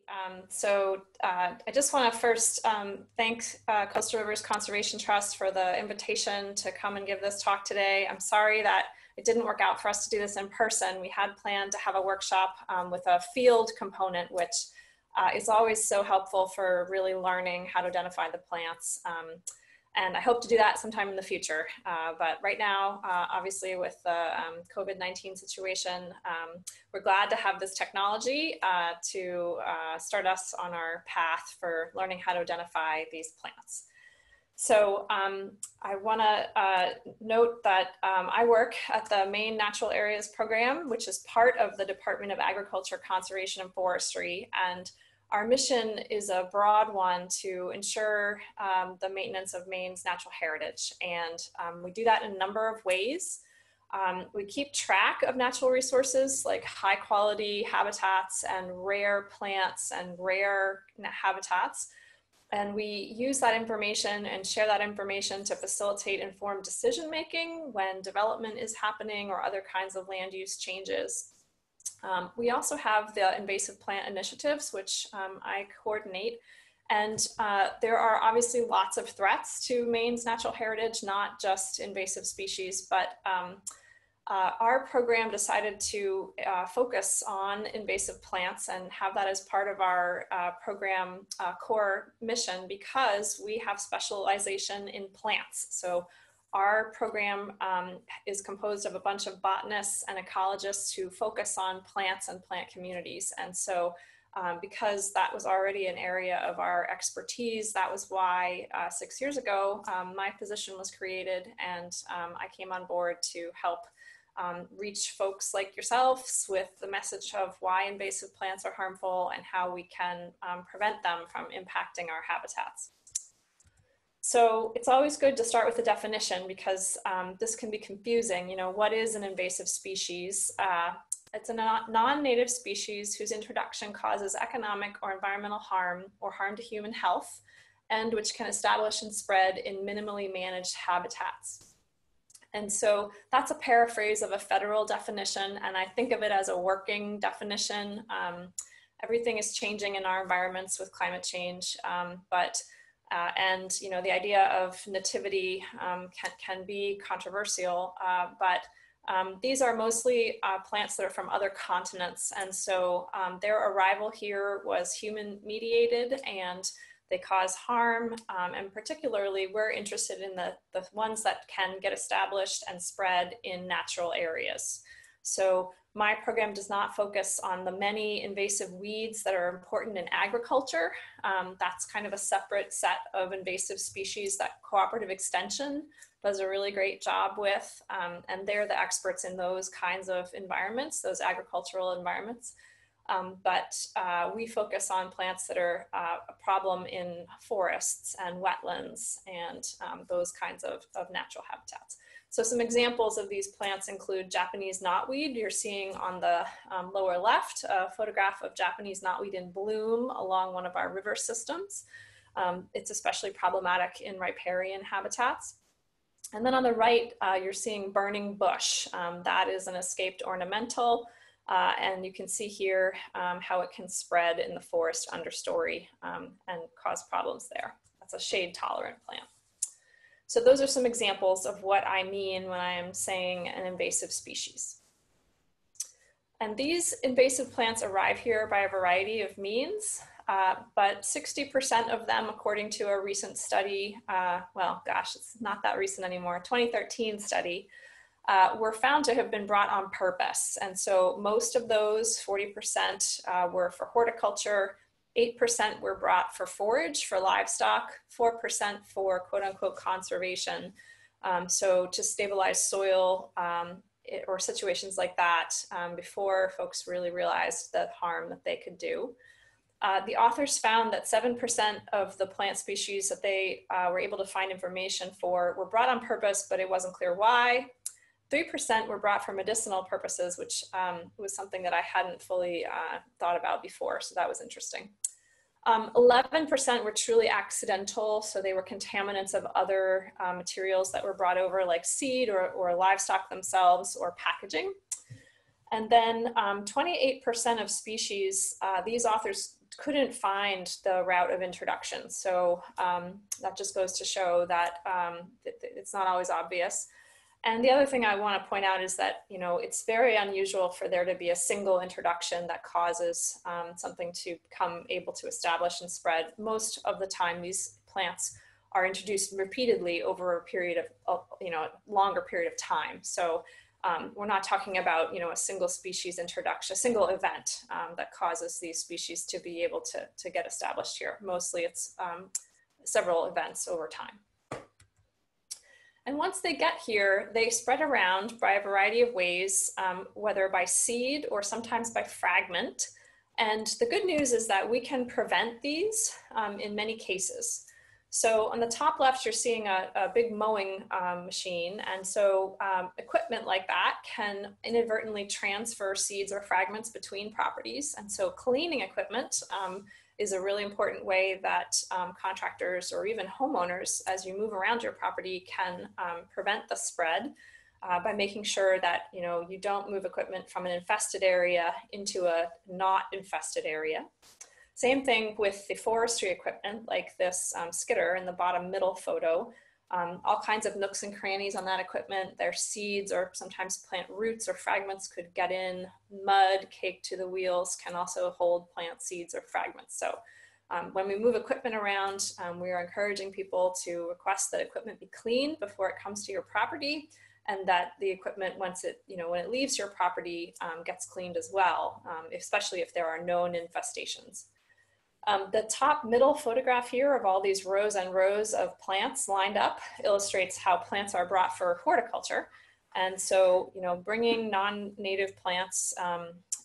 I just want to first thank Coastal Rivers Conservation Trust for the invitation to come and give this talk today. I'm sorry that it didn't work out for us to do this in person. We had planned to have a workshop with a field component, which is always so helpful for really learning how to identify the plants. And I hope to do that sometime in the future. But right now, obviously with the COVID-19 situation, we're glad to have this technology to start us on our path for learning how to identify these plants. So I want to note that I work at the Maine Natural Areas Program, which is part of the Department of Agriculture, Conservation, and Forestry. And our mission is a broad one to ensure the maintenance of Maine's natural heritage. And we do that in a number of ways. We keep track of natural resources like high quality habitats and rare plants and rare habitats. And we use that information and share that information to facilitate informed decision making when development is happening or other kinds of land use changes. We also have the invasive plant initiatives, which I coordinate. And there are obviously lots of threats to Maine's natural heritage, not just invasive species, but our program decided to focus on invasive plants and have that as part of our program core mission because we have specialization in plants. So our program is composed of a bunch of botanists and ecologists who focus on plants and plant communities. And so because that was already an area of our expertise, that was why 6 years ago, my position was created and I came on board to help reach folks like yourselves with the message of why invasive plants are harmful and how we can prevent them from impacting our habitats. So it's always good to start with a definition because this can be confusing. You know, what is an invasive species? It's a non-native species whose introduction causes economic or environmental harm or harm to human health, and which can establish and spread in minimally managed habitats. And so that's a paraphrase of a federal definition, and I think of it as a working definition. Everything is changing in our environments with climate change, and you know, the idea of nativity can be controversial, but these are mostly plants that are from other continents, and so their arrival here was human mediated and they cause harm, and particularly we're interested in the ones that can get established and spread in natural areas. So my program does not focus on the many invasive weeds that are important in agriculture. That's kind of a separate set of invasive species that Cooperative Extension does a really great job with, and they're the experts in those kinds of environments, those agricultural environments. But we focus on plants that are a problem in forests and wetlands and those kinds of natural habitats. So some examples of these plants include Japanese knotweed. You're seeing on the lower left a photograph of Japanese knotweed in bloom along one of our river systems. It's especially problematic in riparian habitats. And then on the right, you're seeing burning bush. That is an escaped ornamental. And you can see here how it can spread in the forest understory and cause problems there. That's a shade tolerant plant. So those are some examples of what I mean when I am saying an invasive species. And these invasive plants arrive here by a variety of means, but 60% of them, according to a recent study, well, gosh, it's not that recent anymore, 2013 study, were found to have been brought on purpose. And so most of those, 40%, were for horticulture, 8% were brought for forage, for livestock, 4% for quote unquote conservation. So to stabilize soil or situations like that before folks really realized the harm that they could do. The authors found that 7% of the plant species that they were able to find information for were brought on purpose, but it wasn't clear why. 3% were brought for medicinal purposes, which was something that I hadn't fully thought about before, so that was interesting. 11% were truly accidental, so they were contaminants of other materials that were brought over, like seed or livestock themselves or packaging. And then 28% of species, these authors couldn't find the route of introduction. So that just goes to show that it's not always obvious. And the other thing I want to point out is that, you know, it's very unusual for there to be a single introduction that causes something to become able to establish and spread. Most of the time, these plants are introduced repeatedly over a period of, you know, a longer period of time. So we're not talking about, you know, a single species introduction, a single event that causes these species to be able to get established here. Mostly it's several events over time. And once they get here, they spread around by a variety of ways, whether by seed or sometimes by fragment. And the good news is that we can prevent these in many cases. So on the top left, you're seeing a big mowing machine. And so equipment like that can inadvertently transfer seeds or fragments between properties. And so cleaning equipment is a really important way that contractors or even homeowners, as you move around your property, can prevent the spread by making sure that, you know, you don't move equipment from an infested area into a not infested area. Same thing with the forestry equipment, like this skidder in the bottom middle photo. All kinds of nooks and crannies on that equipment. Their seeds or sometimes plant roots or fragments could get in. Mud caked to the wheels can also hold plant seeds or fragments. So when we move equipment around, we are encouraging people to request that equipment be cleaned before it comes to your property, and that the equipment, once it, you know, when it leaves your property, gets cleaned as well, especially if there are known infestations. The top middle photograph here of all these rows and rows of plants lined up illustrates how plants are brought for horticulture. And so, you know, bringing non-native plants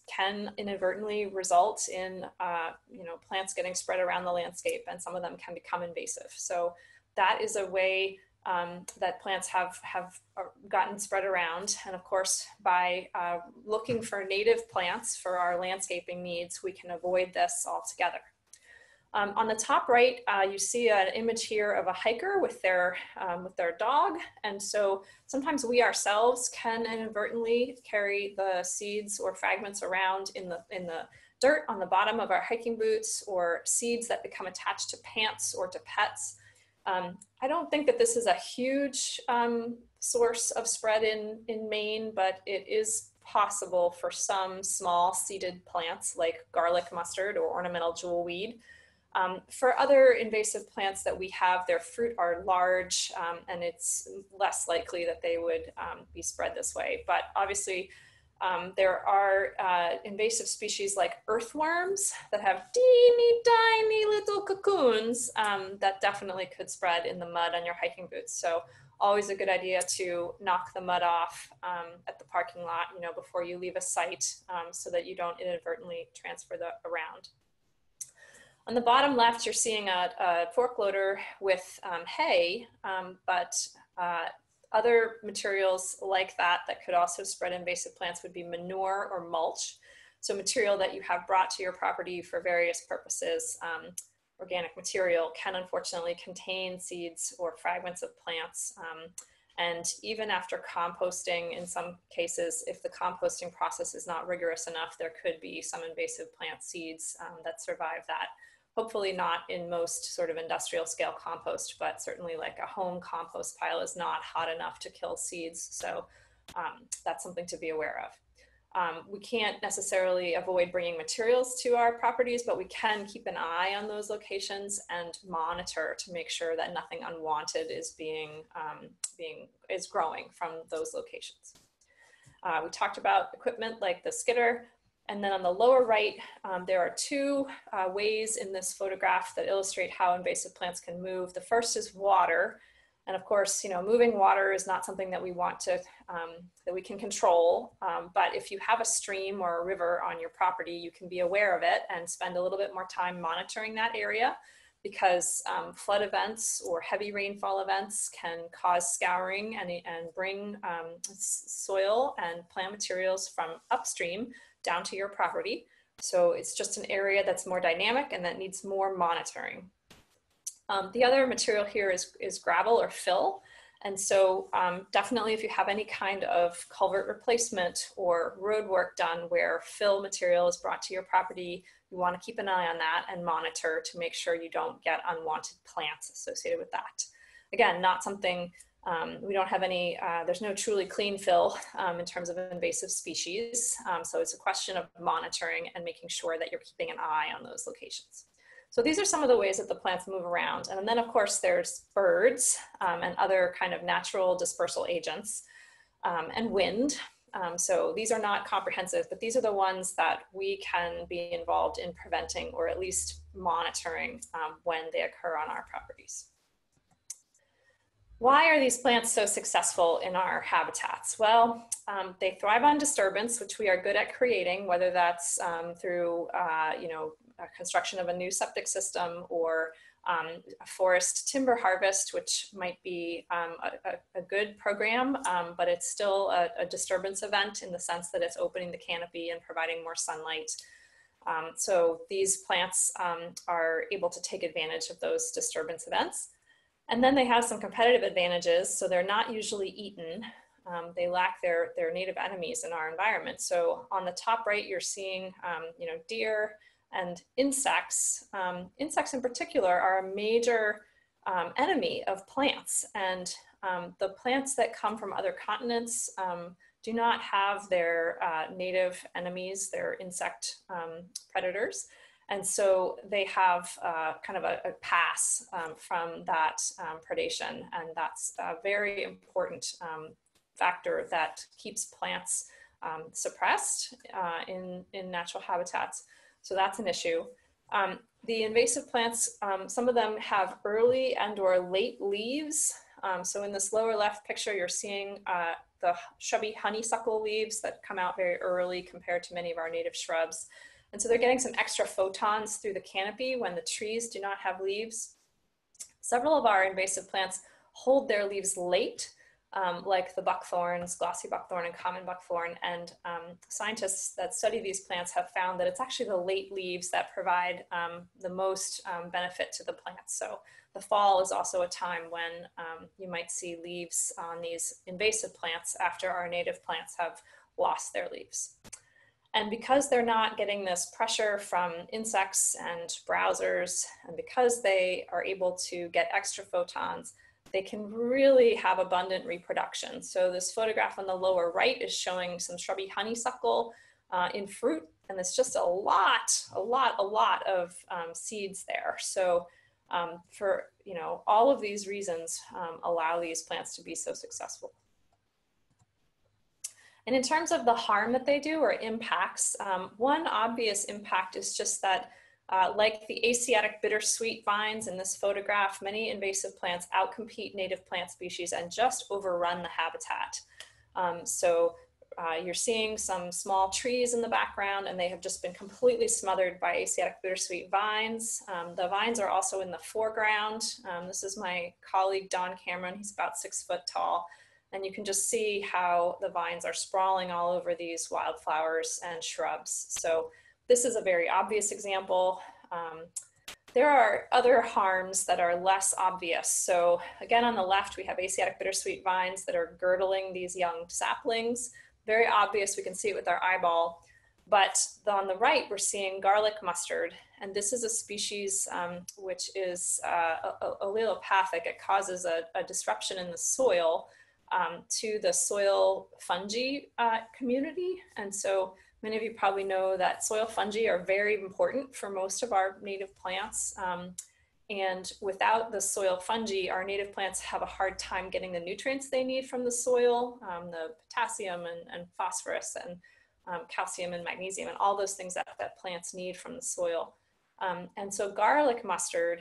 can inadvertently result in, you know, plants getting spread around the landscape, and some of them can become invasive. So that is a way that plants have gotten spread around. And of course, by looking for native plants for our landscaping needs, we can avoid this altogether. On the top right, you see an image here of a hiker with their dog. And so sometimes we ourselves can inadvertently carry the seeds or fragments around in the dirt on the bottom of our hiking boots, or seeds that become attached to pants or to pets. I don't think that this is a huge source of spread in Maine, but it is possible for some small seeded plants like garlic mustard or ornamental jewelweed. For other invasive plants that we have, their fruit are large, and it's less likely that they would be spread this way. But obviously, there are invasive species like earthworms that have teeny tiny little cocoons that definitely could spread in the mud on your hiking boots. So always a good idea to knock the mud off at the parking lot, you know, before you leave a site, so that you don't inadvertently transfer that around. On the bottom left, you're seeing a fork loader with hay, but other materials like that could also spread invasive plants would be manure or mulch. So material that you have brought to your property for various purposes, organic material, can unfortunately contain seeds or fragments of plants. And even after composting, in some cases, if the composting process is not rigorous enough, there could be some invasive plant seeds that survive that. Hopefully not in most sort of industrial scale compost, but certainly like a home compost pile is not hot enough to kill seeds. So that's something to be aware of. We can't necessarily avoid bringing materials to our properties, but we can keep an eye on those locations and monitor to make sure that nothing unwanted is growing from those locations. We talked about equipment like the skidder. And then on the lower right, there are two ways in this photograph that illustrate how invasive plants can move. The first is water. And of course, you know, moving water is not something that we want to, that we can control. But if you have a stream or a river on your property, you can be aware of it and spend a little bit more time monitoring that area, because flood events or heavy rainfall events can cause scouring and bring soil and plant materials from upstream down to your property. So it's just an area that's more dynamic and that needs more monitoring. The other material here is gravel or fill. And so definitely if you have any kind of culvert replacement or road work done where fill material is brought to your property, you want to keep an eye on that and monitor to make sure you don't get unwanted plants associated with that. Again, not something, we don't have any, there's no truly clean fill in terms of invasive species. So it's a question of monitoring and making sure that you're keeping an eye on those locations. So these are some of the ways that the plants move around. And then of course there's birds and other kind of natural dispersal agents and wind. So these are not comprehensive, but these are the ones that we can be involved in preventing or at least monitoring when they occur on our properties. Why are these plants so successful in our habitats? Well, they thrive on disturbance, which we are good at creating, whether that's through construction of a new septic system or a forest timber harvest, which might be a good program, but it's still a disturbance event in the sense that it's opening the canopy and providing more sunlight. So these plants are able to take advantage of those disturbance events. And then they have some competitive advantages. So they're not usually eaten. They lack their native enemies in our environment. So on the top right, you're seeing deer and insects. Insects in particular are a major enemy of plants. And the plants that come from other continents do not have their native enemies, their insect predators. And so they have kind of a pass from that predation. And that's a very important factor that keeps plants suppressed in natural habitats. So that's an issue. The invasive plants, some of them have early and or late leaves. So in this lower left picture, you're seeing the shrubby honeysuckle leaves that come out very early compared to many of our native shrubs. And so they're getting some extra photons through the canopy when the trees do not have leaves. Several of our invasive plants hold their leaves late, like the buckthorns, glossy buckthorn and common buckthorn. And scientists that study these plants have found that it's actually the late leaves that provide the most benefit to the plants. So the fall is also a time when you might see leaves on these invasive plants after our native plants have lost their leaves. And because they're not getting this pressure from insects and browsers, and because they are able to get extra photons, they can really have abundant reproduction. So this photograph on the lower right is showing some shrubby honeysuckle in fruit, and it's just a lot of seeds there. So for all of these reasons allow these plants to be so successful. And in terms of the harm that they do or impacts, one obvious impact is just that like the Asiatic bittersweet vines in this photograph, many invasive plants outcompete native plant species and just overrun the habitat. You're seeing some small trees in the background and they have just been completely smothered by Asiatic bittersweet vines. The vines are also in the foreground. This is my colleague, Don Cameron. He's about 6 foot tall. And you can just see how the vines are sprawling all over these wildflowers and shrubs. So this is a very obvious example. There are other harms that are less obvious. So again, on the left, we have Asiatic bittersweet vines that are girdling these young saplings. Very obvious, we can see it with our eyeball. But on the right, we're seeing garlic mustard. And this is a species which is allelopathic. It causes a disruption in the soil to the soil fungi community. And so many of you probably know that soil fungi are very important for most of our native plants. And without the soil fungi, our native plants have a hard time getting the nutrients they need from the soil, the potassium and phosphorus and calcium and magnesium and all those things that plants need from the soil. And so garlic mustard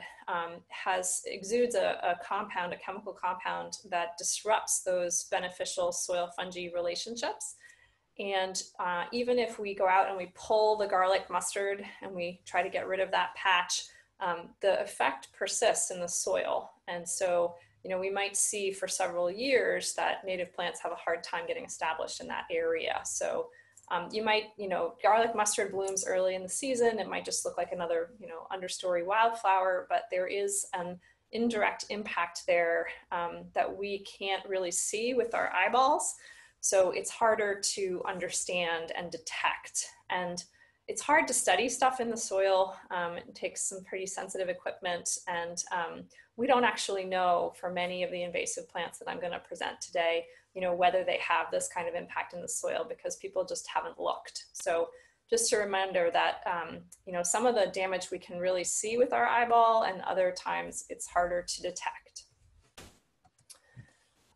exudes a chemical compound that disrupts those beneficial soil fungi relationships. And even if we go out and we pull the garlic mustard and we try to get rid of that patch, the effect persists in the soil. And so, we might see for several years that native plants have a hard time getting established in that area. So you might, garlic mustard blooms early in the season. It might just look like another, understory wildflower, but there is an indirect impact there that we can't really see with our eyeballs. So it's harder to understand and detect. And it's hard to study stuff in the soil. It takes some pretty sensitive equipment, and we don't actually know for many of the invasive plants that I'm going to present today, whether they have this kind of impact in the soil, because people just haven't looked. So just a reminder that some of the damage we can really see with our eyeball, and other times it's harder to detect.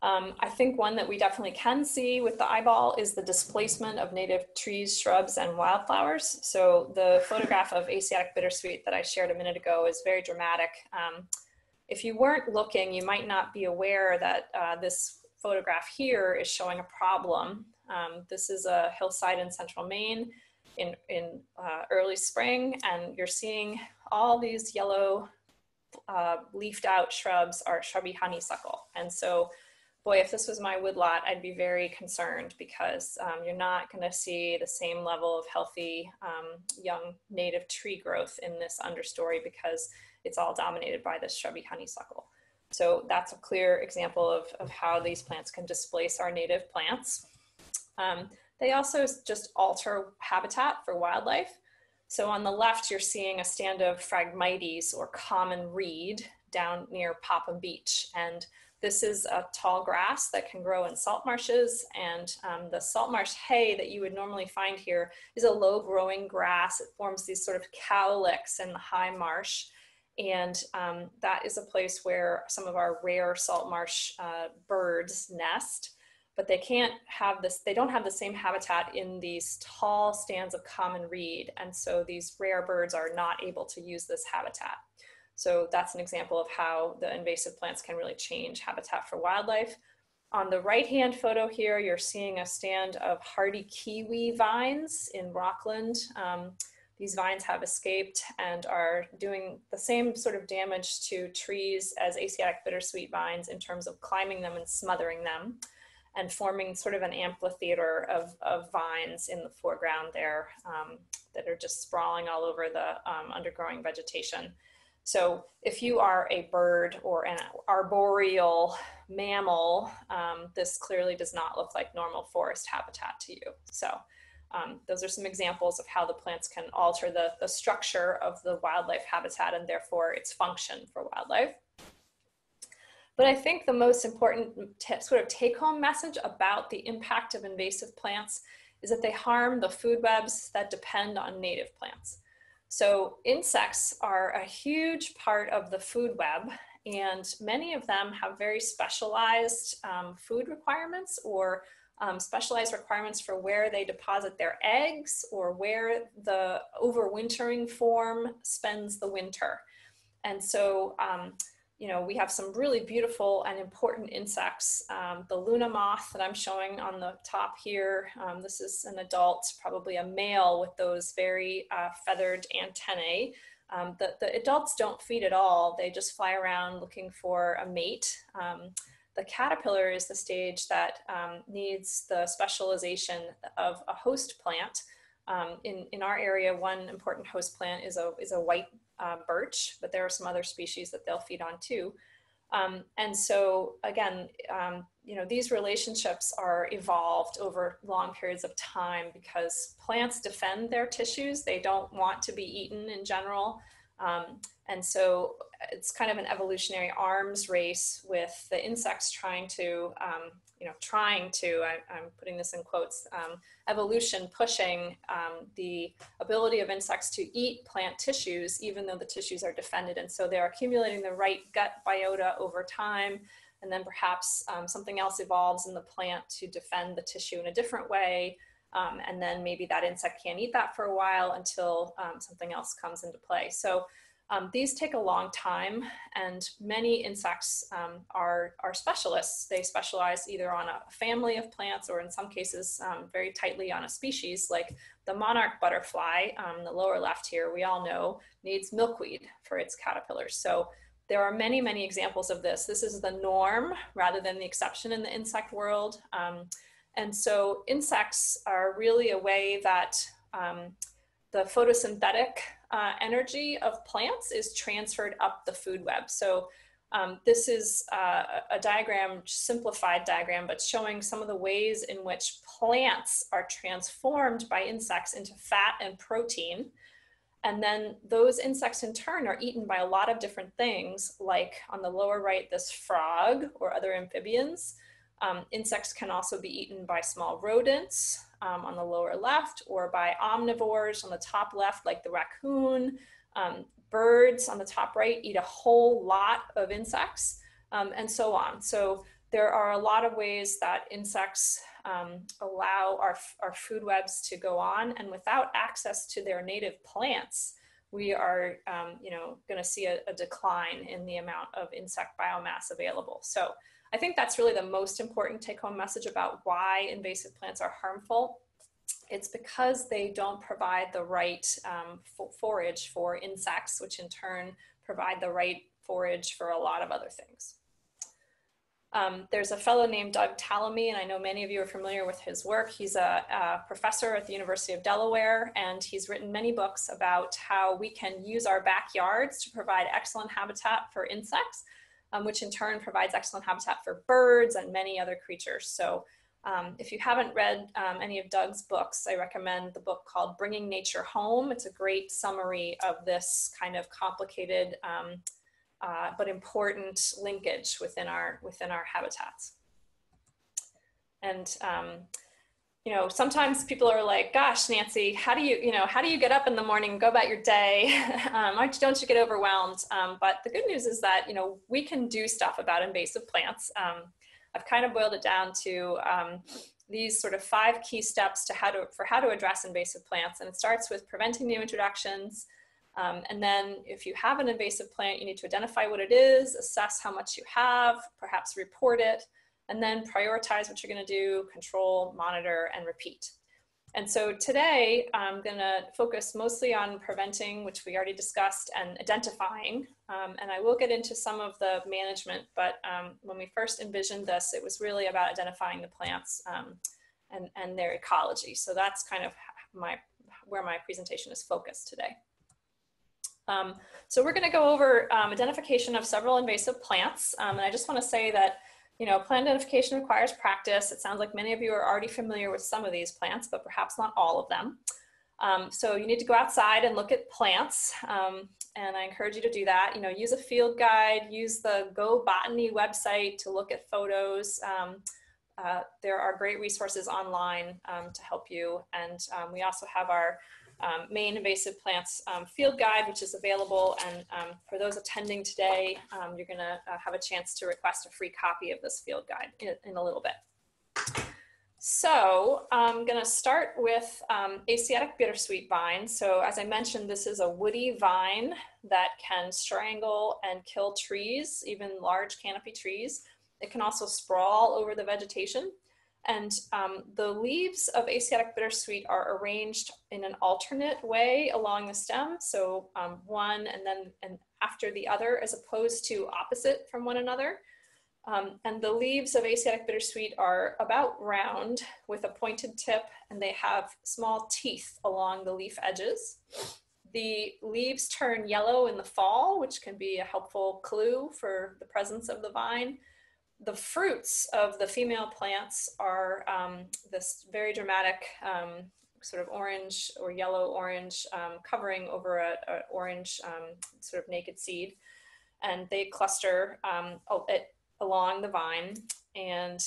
I think one that we definitely can see with the eyeball is the displacement of native trees, shrubs, and wildflowers. So the photograph of Asiatic bittersweet that I shared a minute ago is very dramatic. If you weren't looking, you might not be aware that this photograph here is showing a problem. This is a hillside in central Maine in early spring, and you're seeing all these yellow leafed out shrubs are shrubby honeysuckle. And so, boy, if this was my woodlot, I'd be very concerned, because you're not going to see the same level of healthy young native tree growth in this understory, because it's all dominated by this shrubby honeysuckle. So that's a clear example of how these plants can displace our native plants. They also just alter habitat for wildlife. So on the left, you're seeing a stand of Phragmites, or common reed, down near Popham Beach. And this is a tall grass that can grow in salt marshes, and the salt marsh hay that you would normally find here is a low growing grass. It forms these sort of cowlicks in the high marsh, and that is a place where some of our rare salt marsh birds nest, but they can't have this, they don't have the same habitat in these tall stands of common reed, and so these rare birds are not able to use this habitat. So that's an example of how the invasive plants can really change habitat for wildlife. On the right-hand photo here, you're seeing a stand of hardy kiwi vines in Rockland. These vines have escaped and are doing the same sort of damage to trees as Asiatic bittersweet vines in terms of climbing them and smothering them, and forming sort of an amphitheater of vines in the foreground there that are just sprawling all over the undergrowing vegetation. So if you are a bird or an arboreal mammal, this clearly does not look like normal forest habitat to you. So those are some examples of how the plants can alter the structure of the wildlife habitat, and therefore its function for wildlife. But I think the most important sort of take-home message about the impact of invasive plants is that they harm the food webs that depend on native plants. So insects are a huge part of the food web, and many of them have very specialized food requirements, or specialized requirements for where they deposit their eggs, or where the overwintering form spends the winter. And so we have some really beautiful and important insects. The Luna moth that I'm showing on the top here, this is an adult, probably a male with those very feathered antennae. The adults don't feed at all. They just fly around looking for a mate. The caterpillar is the stage that needs the specialization of a host plant. In our area, one important host plant is a white birch, but there are some other species that they'll feed on too. And so again, these relationships are evolved over long periods of time, because plants defend their tissues. They don't want to be eaten in general. And so it's kind of an evolutionary arms race with the insects trying to, I'm putting this in quotes, evolution pushing the ability of insects to eat plant tissues, even though the tissues are defended. And so they're accumulating the right gut biota over time, and then perhaps something else evolves in the plant to defend the tissue in a different way. And then maybe that insect can't eat that for a while until something else comes into play. So these take a long time, and many insects are specialists. They specialize either on a family of plants, or in some cases very tightly on a species, like the monarch butterfly, the lower left here, we all know needs milkweed for its caterpillars. So there are many, many examples of this. This is the norm rather than the exception in the insect world. And so insects are really a way that the photosynthetic energy of plants is transferred up the food web. So This is a diagram, simplified diagram, but showing some of the ways in which plants are transformed by insects into fat and protein. And then those insects in turn are eaten by a lot of different things, like on the lower right, this frog or other amphibians. Insects can also be eaten by small rodents on the lower left, or by omnivores on the top left, like the raccoon. Birds on the top right eat a whole lot of insects, and so on. So there are a lot of ways that insects allow our food webs to go on, and without access to their native plants, we are going to see a decline in the amount of insect biomass available. So I think that's really the most important take-home message about why invasive plants are harmful. It's because they don't provide the right forage for insects, which in turn provide the right forage for a lot of other things. There's a fellow named Doug Tallamy, and I know many of you are familiar with his work. He's a professor at the University of Delaware, and he's written many books about how we can use our backyards to provide excellent habitat for insects, which in turn provides excellent habitat for birds and many other creatures. So if you haven't read any of Doug's books, I recommend the book called Bringing Nature Home. It's a great summary of this kind of complicated but important linkage within our habitats. And sometimes people are like, "Gosh, Nancy, how do you get up in the morning and go about your day? Don't you get overwhelmed?" But the good news is that we can do stuff about invasive plants. I've kind of boiled it down to these sort of 5 key steps for how to address invasive plants, and it starts with preventing new introductions. And then if you have an invasive plant, you need to identify what it is, assess how much you have, perhaps report it, and then prioritize what you're going to do, control, monitor, and repeat. And so today I'm going to focus mostly on preventing, which we already discussed, and identifying. And I will get into some of the management, but when we first envisioned this, it was really about identifying the plants and their ecology. So that's kind of where my presentation is focused today. So we're going to go over identification of several invasive plants. And I just want to say that plant identification requires practice. It sounds like many of you are already familiar with some of these plants, but perhaps not all of them. So you need to go outside and look at plants. And I encourage you to do that. Use a field guide, use the Go Botany website to look at photos. There are great resources online to help you. And we also have our Maine invasive plants field guide, which is available, and for those attending today, you're going to have a chance to request a free copy of this field guide in a little bit. So I'm going to start with Asiatic bittersweet vine. So as I mentioned, this is a woody vine that can strangle and kill trees, even large canopy trees. It can also sprawl over the vegetation. And the leaves of Asiatic bittersweet are arranged in an alternate way along the stem. So one and after the other, as opposed to opposite from one another. And the leaves of Asiatic bittersweet are about round with a pointed tip, and they have small teeth along the leaf edges. The leaves turn yellow in the fall, which can be a helpful clue for the presence of the vine. The fruits of the female plants are this very dramatic sort of orange or yellow-orange covering over an orange sort of naked seed. And they cluster along the vine. And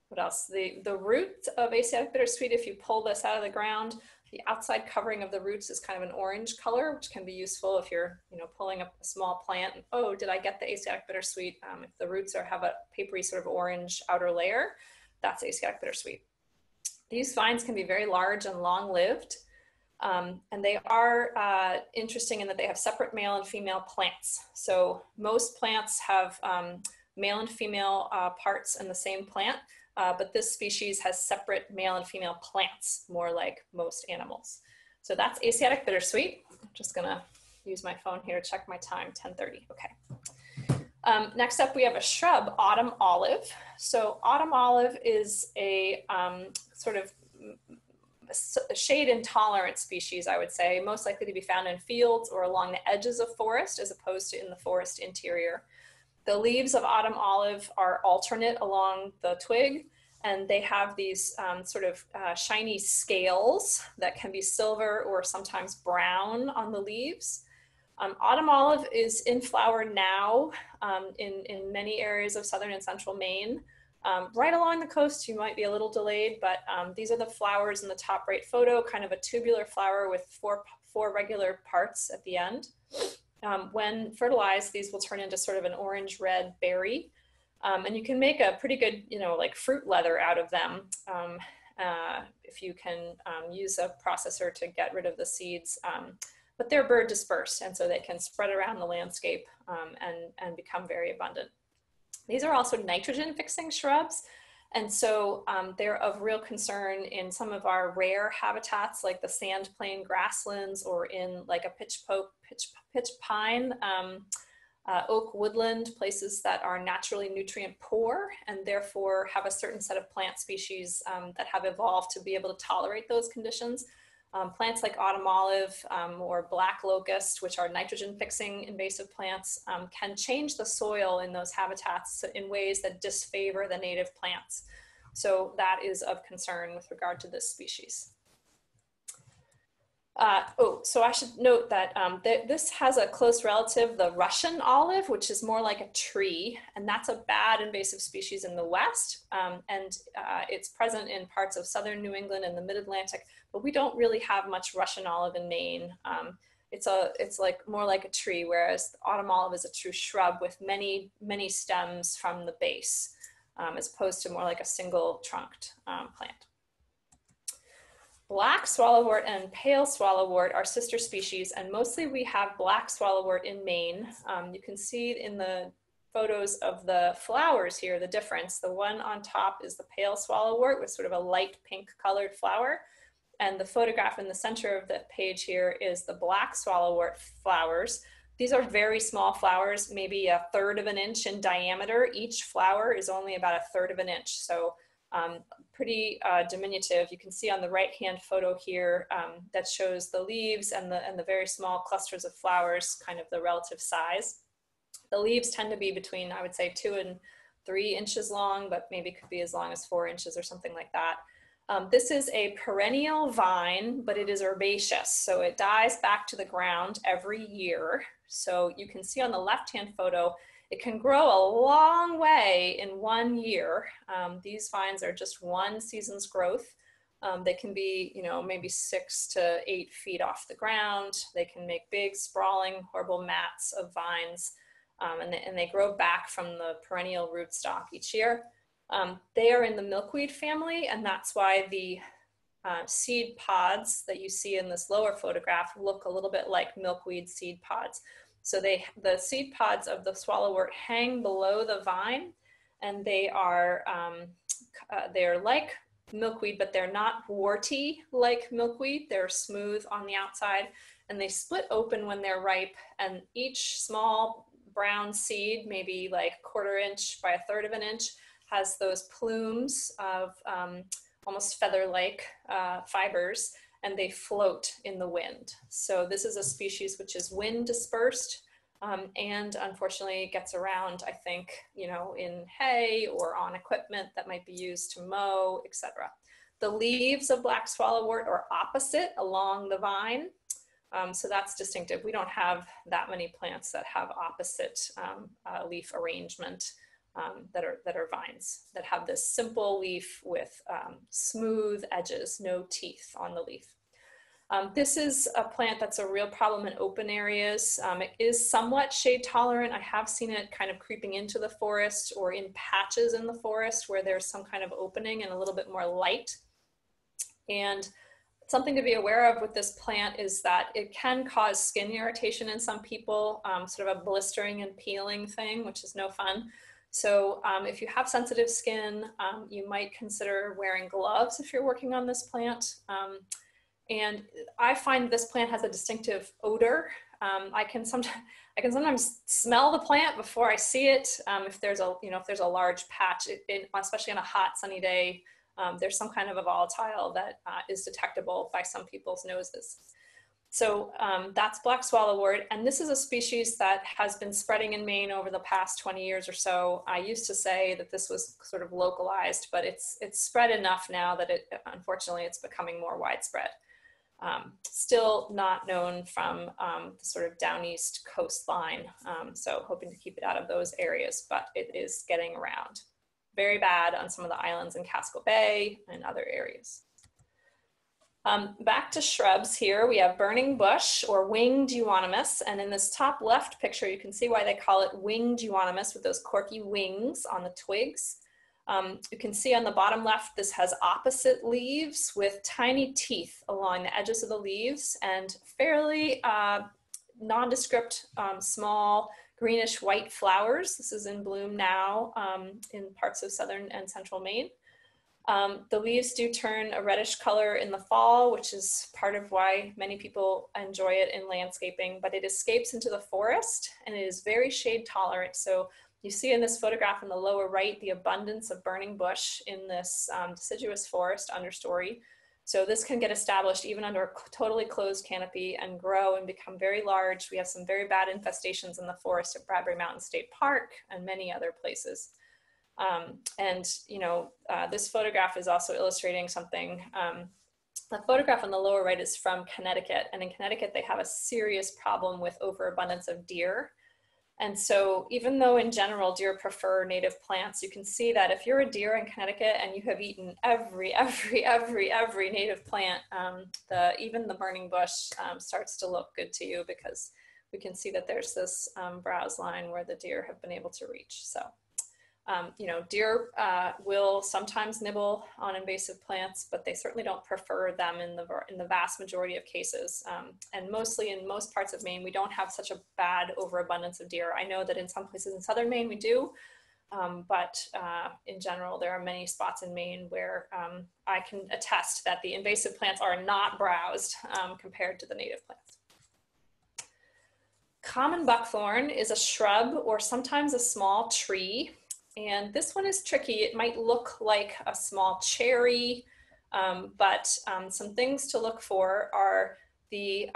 what else? The root of Asiatic bittersweet, if you pull this out of the ground, the outside covering of the roots is kind of an orange color, which can be useful if you're, pulling up a small plant. And, oh, did I get the Asiatic bittersweet? If the roots have a papery sort of orange outer layer, that's Asiatic bittersweet. These vines can be very large and long-lived, and they are interesting in that they have separate male and female plants. So most plants have male and female parts in the same plant. But this species has separate male and female plants, more like most animals. So that's Asiatic bittersweet. I'm just gonna use my phone here to check my time, 10:30, okay. Next up, we have a shrub, autumn olive. So autumn olive is a sort of shade intolerant species, I would say, most likely to be found in fields or along the edges of forest as opposed to in the forest interior. The leaves of autumn olive are alternate along the twig, and they have these sort of shiny scales that can be silver or sometimes brown on the leaves. Autumn olive is in flower now in many areas of southern and central Maine. Right along the coast, you might be a little delayed, but these are the flowers in the top right photo, kind of a tubular flower with four regular parts at the end. When fertilized, these will turn into sort of an orange-red berry. And you can make a pretty good, like fruit leather out of them if you can use a processor to get rid of the seeds. But they're bird dispersed, and so they can spread around the landscape and become very abundant. These are also nitrogen fixing shrubs. And so they're of real concern in some of our rare habitats like the sand plain grasslands, or in like a pitch pine, oak woodland, places that are naturally nutrient poor and therefore have a certain set of plant species that have evolved to be able to tolerate those conditions. Plants like autumn olive or black locust, which are nitrogen fixing invasive plants, can change the soil in those habitats in ways that disfavor the native plants. So that is of concern with regard to this species. So I should note that this has a close relative, the Russian olive, which is more like a tree, and that's a bad invasive species in the West, and it's present in parts of southern New England and the mid-Atlantic, but we don't really have much Russian olive in Maine. It's like more like a tree, whereas the autumn olive is a true shrub with many stems from the base, as opposed to more like a single trunked plant. Black swallowwort and pale swallowwort are sister species, and mostly we have black swallowwort in Maine. You can see in the photos of the flowers here the difference. The one on top is the pale swallowwort with sort of a light pink colored flower, and the photograph in the center of the page here is the black swallowwort flowers. These are very small flowers, maybe 1/3 of an inch in diameter. Each flower is only about 1/3 of an inch, so pretty diminutive. You can see on the right-hand photo here that shows the leaves and the very small clusters of flowers, kind of the relative size. The leaves tend to be between, I would say, 2 and 3 inches long, but maybe could be as long as 4 inches or something like that. This is a perennial vine, but it is herbaceous, so it dies back to the ground every year. So you can see on the left-hand photo, it can grow a long way in 1 year. These vines are just one season's growth. They can be, maybe 6 to 8 feet off the ground. They can make big, sprawling, horrible mats of vines, and they grow back from the perennial rootstock each year. They are in the milkweed family, and that's why the seed pods that you see in this lower photograph look a little bit like milkweed seed pods. So the seed pods of the swallowwort hang below the vine, and they're like milkweed, but they're not warty like milkweed. They're smooth on the outside, and they split open when they're ripe, and each small brown seed, maybe like 1/4 inch by 1/3 of an inch, has those plumes of almost feather-like fibers, and they float in the wind. So this is a species which is wind dispersed, and unfortunately gets around, I think, in hay or on equipment that might be used to mow, etc. The leaves of black swallowwort are opposite along the vine, so that's distinctive. We don't have that many plants that have opposite leaf arrangement that are vines, that have this simple leaf with smooth edges, no teeth on the leaf. This is a plant that's a real problem in open areas. It is somewhat shade tolerant. I have seen it kind of creeping into the forest or in patches in the forest where there's some kind of opening and a little bit more light. And something to be aware of with this plant is that it can cause skin irritation in some people, sort of a blistering and peeling thing, which is no fun. So if you have sensitive skin, you might consider wearing gloves if you're working on this plant. And I find this plant has a distinctive odor. I can sometimes smell the plant before I see it. If there's a large patch, especially on a hot sunny day, there's some kind of a volatile that is detectable by some people's noses. So that's black swallowwort, and this is a species that has been spreading in Maine over the past 20 years or so. I used to say that this was sort of localized, but it's spread enough now that unfortunately it's becoming more widespread. Still not known from the sort of down east coastline, so hoping to keep it out of those areas, but it is getting around. Very bad on some of the islands in Casco Bay and other areas. Back to shrubs here, we have burning bush or winged euonymus, and in this top left picture you can see why they call it winged euonymus with those corky wings on the twigs. You can see on the bottom left this has opposite leaves with tiny teeth along the edges of the leaves and fairly nondescript small greenish white flowers. This is in bloom now in parts of southern and central Maine. The leaves do turn a reddish color in the fall, which is part of why many people enjoy it in landscaping, but it escapes into the forest and it is very shade tolerant. So you see in this photograph in the lower right, the abundance of burning bush in this deciduous forest understory. So this can get established even under a totally closed canopy and grow and become very large. We have some very bad infestations in the forest at Barbary Mountain State Park and many other places. This photograph is also illustrating something. The photograph on the lower right is from Connecticut, and in Connecticut they have a serious problem with overabundance of deer. And so even though in general deer prefer native plants, you can see that if you're a deer in Connecticut and you have eaten every native plant, even the burning bush starts to look good to you, because we can see that there's this browse line where the deer have been able to reach. So deer will sometimes nibble on invasive plants, but they certainly don't prefer them in the vast majority of cases. And mostly in most parts of Maine, we don't have such a bad overabundance of deer. I know that in some places in southern Maine we do, but in general, there are many spots in Maine where I can attest that the invasive plants are not browsed compared to the native plants. Common buckthorn is a shrub or sometimes a small tree. And this one is tricky. It might look like a small cherry, but some things to look for are the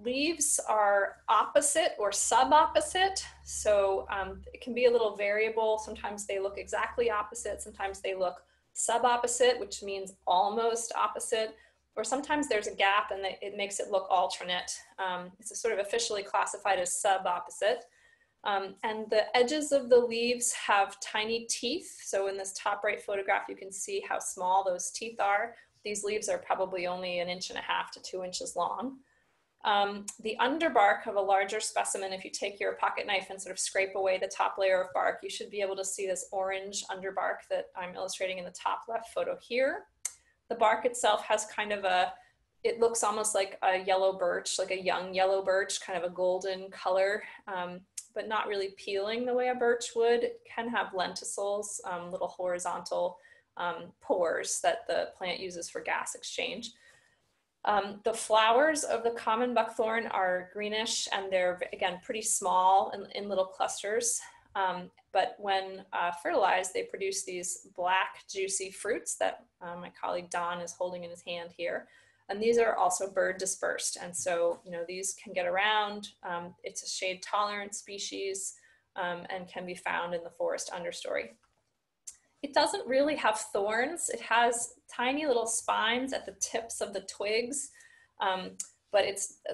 leaves are opposite or sub-opposite. So it can be a little variable. Sometimes they look exactly opposite. Sometimes they look sub-opposite, which means almost opposite. Or sometimes there's a gap and it makes it look alternate. It's sort of officially classified as sub-opposite. And the edges of the leaves have tiny teeth. So in this top right photograph, you can see how small those teeth are. These leaves are probably only 1.5 to 2 inches long. The underbark of a larger specimen, if you take your pocket knife and sort of scrape away the top layer of bark, you should be able to see this orange underbark that I'm illustrating in the top left photo here. The bark itself has kind of it looks almost like a yellow birch, like a young yellow birch, kind of a golden color. But not really peeling the way a birch would. It can have lenticels, little horizontal pores that the plant uses for gas exchange. The flowers of the common buckthorn are greenish and they're, again, pretty small in little clusters. But when fertilized, they produce these black, juicy fruits that my colleague Don is holding in his hand here. And these are also bird dispersed. And so, these can get around. It's a shade tolerant species and can be found in the forest understory. It doesn't really have thorns. It has tiny little spines at the tips of the twigs. But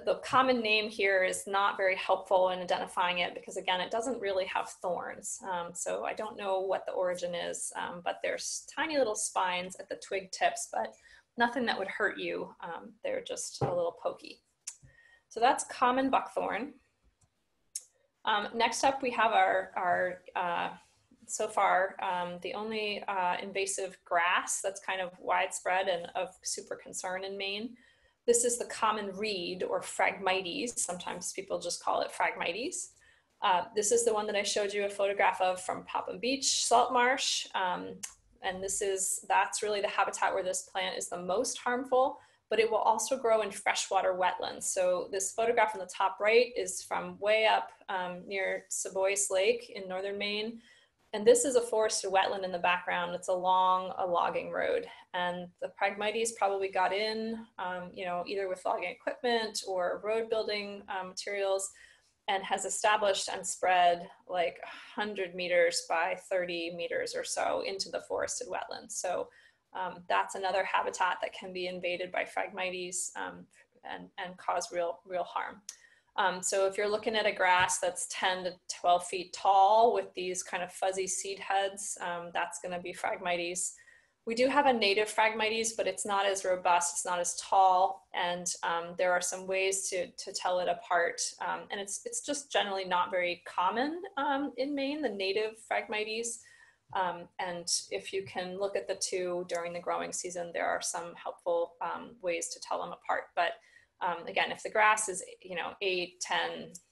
the common name here is not very helpful in identifying it because, again, it doesn't really have thorns. So I don't know what the origin is, but there's tiny little spines at the twig tips, but nothing that would hurt you. They're just a little pokey. So that's common buckthorn. Next up, we have our so far, the only invasive grass that's kind of widespread and of super concern in Maine. This is the common reed or Phragmites. Sometimes people just call it Phragmites. This is the one that I showed you a photograph of from Popham Beach Salt Marsh. And that's really the habitat where this plant is the most harmful, but it will also grow in freshwater wetlands. So this photograph on the top right is from way up near Seboyce Lake in northern Maine. And this is a forested wetland in the background. It's along a logging road. And the Phragmites probably got in, you know, either with logging equipment or road building materials, and has established and spread like 100 meters by 30 meters or so into the forested wetlands. So that's another habitat that can be invaded by Phragmites and cause real harm. So if you're looking at a grass that's 10 to 12 feet tall with these kind of fuzzy seed heads, that's going to be Phragmites. We do have a native Phragmites, but it's not as robust, it's not as tall, and there are some ways to tell it apart. And it's just generally not very common in Maine, the native Phragmites. And if you can look at the two during the growing season, there are some helpful ways to tell them apart. But again, if the grass is, you know, 8, 10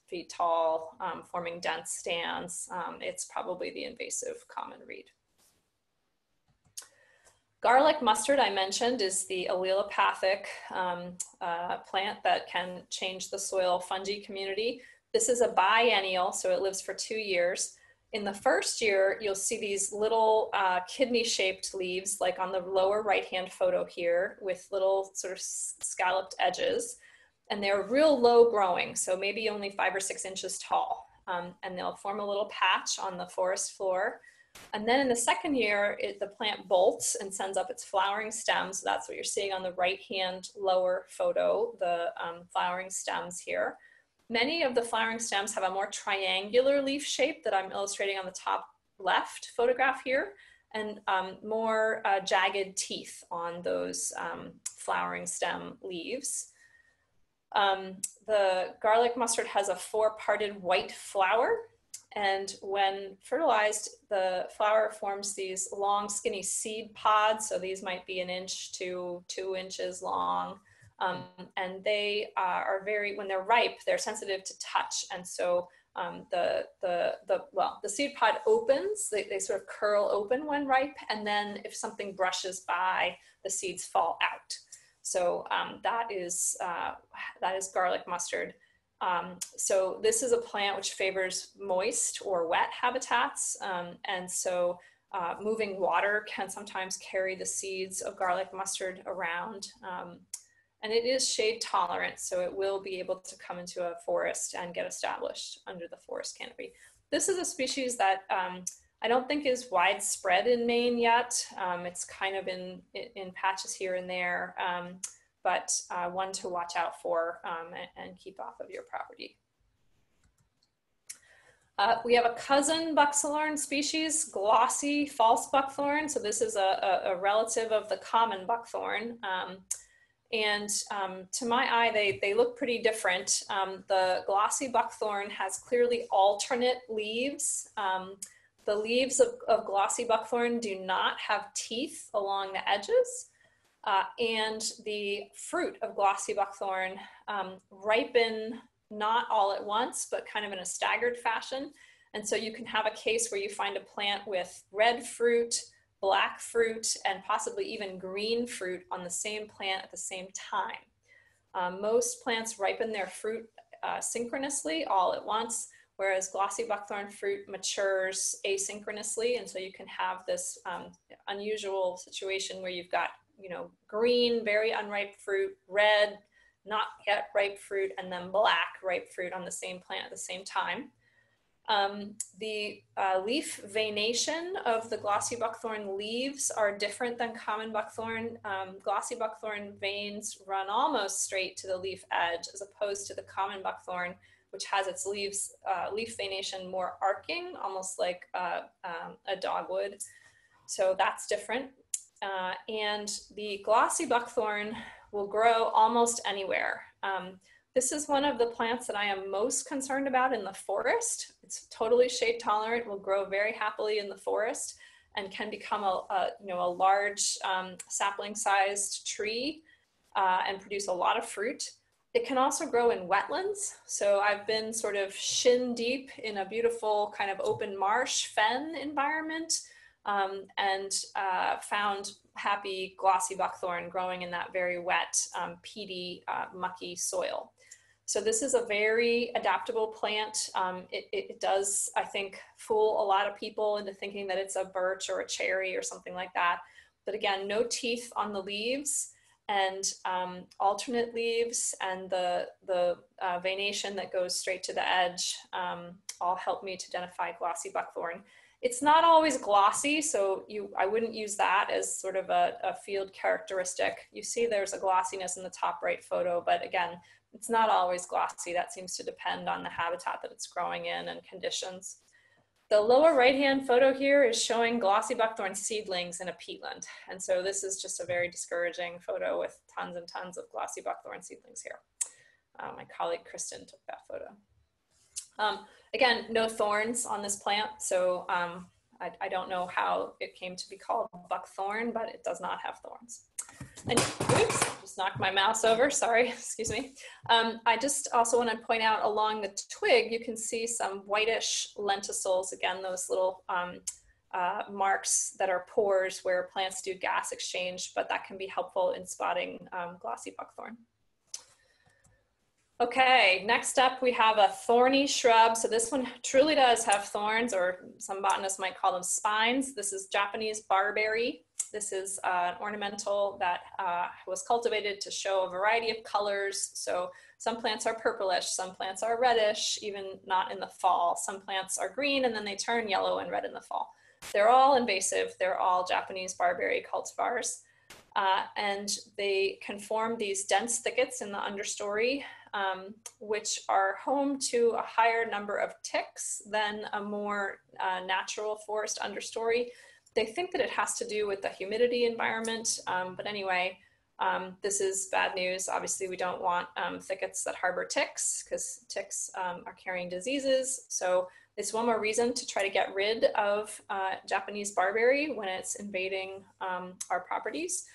feet tall, forming dense stands, it's probably the invasive common reed. Garlic mustard, I mentioned, is the allelopathic plant that can change the soil fungi community. This is a biennial, so it lives for 2 years. In the first year, you'll see these little kidney-shaped leaves, like on the lower right-hand photo here, with little sort of scalloped edges. And they're real low growing, so maybe only 5 or 6 inches tall. And they'll form a little patch on the forest floor. And then in the second year, the plant bolts and sends up its flowering stems. So that's what you're seeing on the right-hand lower photo, the flowering stems here. Many of the flowering stems have a more triangular leaf shape that I'm illustrating on the top left photograph here, and more jagged teeth on those flowering stem leaves. The garlic mustard has a 4-parted white flower, and when fertilized, the flower forms these long, skinny seed pods. So these might be 1 inch to 2 inches long. And they are when they're ripe, they're sensitive to touch. And so the seed pod opens, they sort of curl open when ripe. And then if something brushes by, the seeds fall out. So that is garlic mustard. So this is a plant which favors moist or wet habitats. And so moving water can sometimes carry the seeds of garlic mustard around. And it is shade tolerant, so it will be able to come into a forest and get established under the forest canopy. This is a species that I don't think is widespread in Maine yet. It's kind of in patches here and there, but one to watch out for and keep off of your property. We have a cousin buckthorn species, Glossy false buckthorn. So this is a relative of the common buckthorn. And to my eye, they look pretty different. The glossy buckthorn has clearly alternate leaves. The leaves of glossy buckthorn do not have teeth along the edges. And the fruit of glossy buckthorn ripen not all at once, but kind of in a staggered fashion. And so you can have a case where you find a plant with red fruit, black fruit, and possibly even green fruit on the same plant at the same time. Most plants ripen their fruit synchronously all at once, whereas glossy buckthorn fruit matures asynchronously. And so you can have this unusual situation where you've got, you know, green, very unripe fruit, red, not yet ripe fruit, and then black ripe fruit on the same plant at the same time. The leaf veination of the glossy buckthorn leaves are different than common buckthorn. Glossy buckthorn veins run almost straight to the leaf edge, as opposed to the common buckthorn, which has its leaf veination more arcing, almost like a dogwood. So that's different. And the glossy buckthorn will grow almost anywhere. This is one of the plants that I am most concerned about in the forest. It's totally shade tolerant, will grow very happily in the forest, and can become a large sapling-sized tree and produce a lot of fruit. It can also grow in wetlands. So I've been sort of shin deep in a beautiful kind of open marsh fen environment and found happy glossy buckthorn growing in that very wet, peaty, mucky soil. So this is a very adaptable plant. It does, I think, fool a lot of people into thinking that it's a birch or a cherry or something like that. But again, no teeth on the leaves, and alternate leaves, and the veination that goes straight to the edge all help me to identify glossy buckthorn. It's not always glossy, so I wouldn't use that as sort of a field characteristic. You see there's a glossiness in the top right photo, but again, it's not always glossy. That seems to depend on the habitat that it's growing in and conditions. The lower right-hand photo here is showing glossy buckthorn seedlings in a peatland. And so this is just a very discouraging photo with tons and tons of glossy buckthorn seedlings here. My colleague Kristen took that photo. Again, no thorns on this plant, so I don't know how it came to be called buckthorn, but it does not have thorns. And, oops, just knocked my mouse over, sorry, excuse me. I just also want to point out along the twig, you can see some whitish lenticels, again, those little marks that are pores where plants do gas exchange, but that can be helpful in spotting glossy buckthorn. Okay, next up we have a thorny shrub. So this one truly does have thorns, or some botanists might call them spines. This is Japanese Barbary. This is an ornamental that was cultivated to show a variety of colors. So some plants are purplish, some plants are reddish, even not in the fall. Some plants are green and then they turn yellow and red in the fall. They're all invasive. They're all Japanese Barbary cultivars. And they can form these dense thickets in the understory, which are home to a higher number of ticks than a more natural forest understory. They think that it has to do with the humidity environment, but anyway, this is bad news. Obviously, we don't want thickets that harbor ticks, because ticks are carrying diseases. So it's one more reason to try to get rid of Japanese Barbary when it's invading our properties.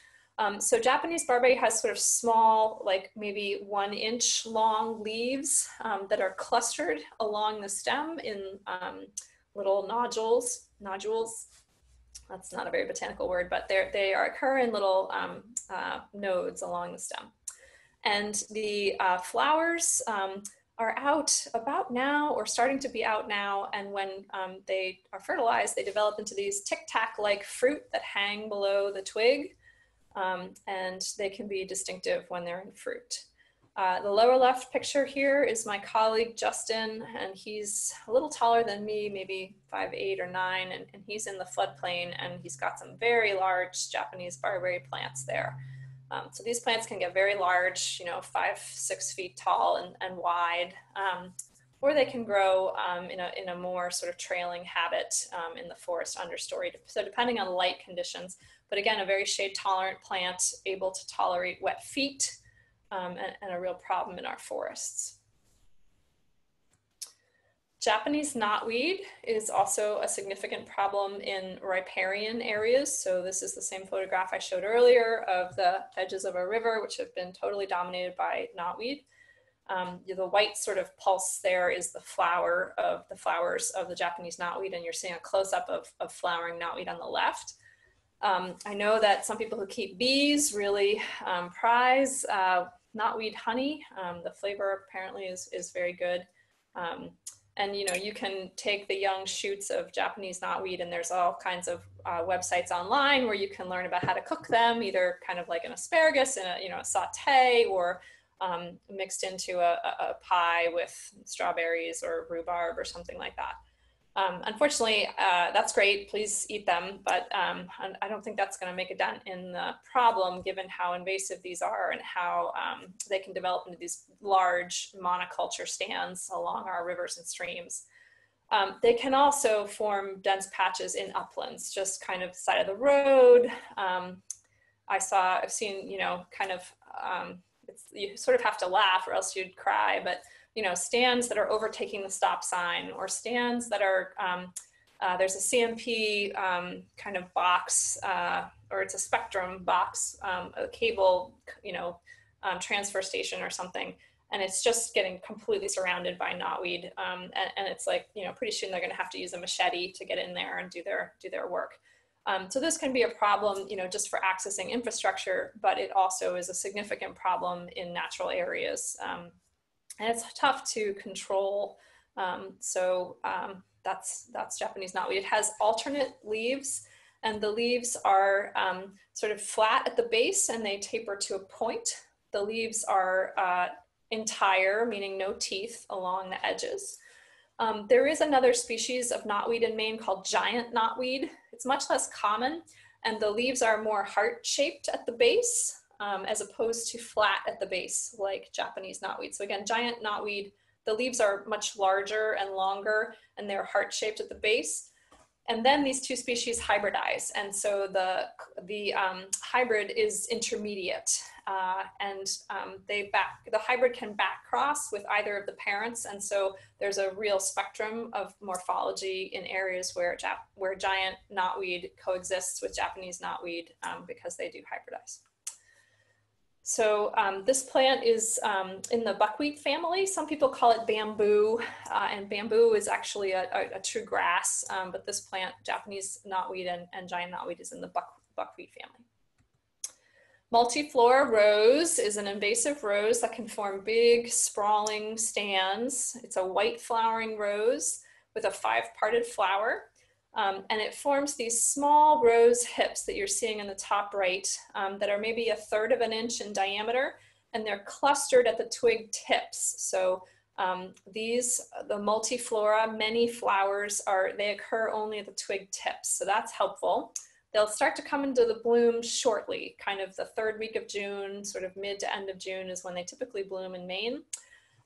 So Japanese Barbary has sort of small, like maybe 1 inch long leaves that are clustered along the stem in little nodules. That's not a very botanical word, but they occur in little nodes along the stem. And the flowers are out about now, or starting to be out now. And when they are fertilized, they develop into these tic-tac-like fruit that hang below the twig. And they can be distinctive when they're in fruit. The lower left picture here is my colleague Justin, and he's a little taller than me, maybe 5'8" or 9", and he's in the floodplain, and he's got some very large Japanese Barbary plants there. So these plants can get very large, 5-6 feet tall and wide, or they can grow in a more sort of trailing habit in the forest understory. So depending on light conditions, but again, a very shade tolerant plant, able to tolerate wet feet, and a real problem in our forests. Japanese knotweed is also a significant problem in riparian areas. So this is the same photograph I showed earlier of the edges of a river, which have been totally dominated by knotweed. The white sort of pulse there is the flowers of the Japanese knotweed, and you're seeing a close-up of flowering knotweed on the left. I know that some people who keep bees really prize knotweed honey. The flavor apparently is very good. And you can take the young shoots of Japanese knotweed, and there's all kinds of websites online where you can learn about how to cook them, either kind of like an asparagus in a saute, or mixed into a pie with strawberries or rhubarb or something like that. Unfortunately, that's great, please eat them, but I don't think that's going to make a dent in the problem, given how invasive these are and how they can develop into these large monoculture stands along our rivers and streams. They can also form dense patches in uplands, just kind of side of the road. I've seen, you sort of have to laugh or else you'd cry, but stands that are overtaking the stop sign, or stands that are, there's a CMP kind of box, or it's a spectrum box, a cable, transfer station or something, and it's just getting completely surrounded by knotweed, and it's like, pretty soon they're going to have to use a machete to get in there and do their work. So this can be a problem, just for accessing infrastructure, but it also is a significant problem in natural areas. and it's tough to control. That's Japanese knotweed. It has alternate leaves, and the leaves are sort of flat at the base and they taper to a point. The leaves are entire, meaning no teeth along the edges. There is another species of knotweed in Maine called giant knotweed. It's much less common, and the leaves are more heart-shaped at the base as opposed to flat at the base like Japanese knotweed. So again, giant knotweed, the leaves are much larger and longer, and they're heart-shaped at the base. And then these two species hybridize, and so the hybrid is intermediate, the hybrid can back cross with either of the parents, and so there's a real spectrum of morphology in areas where giant knotweed coexists with Japanese knotweed because they do hybridize. So this plant is in the buckwheat family. Some people call it bamboo, and bamboo is actually a true grass, but this plant, Japanese knotweed and giant knotweed, is in the buckwheat family. Multiflora Rose is an invasive rose that can form big, sprawling stands. It's a white flowering rose with a 5-parted flower. And it forms these small rose hips that you're seeing in the top right that are maybe 1/3 of an inch in diameter, and they're clustered at the twig tips. So the multiflora, many flowers, they occur only at the twig tips, so that's helpful. They'll start to come into the bloom shortly, kind of the 3rd week of June, sort of mid to end of June is when they typically bloom in Maine.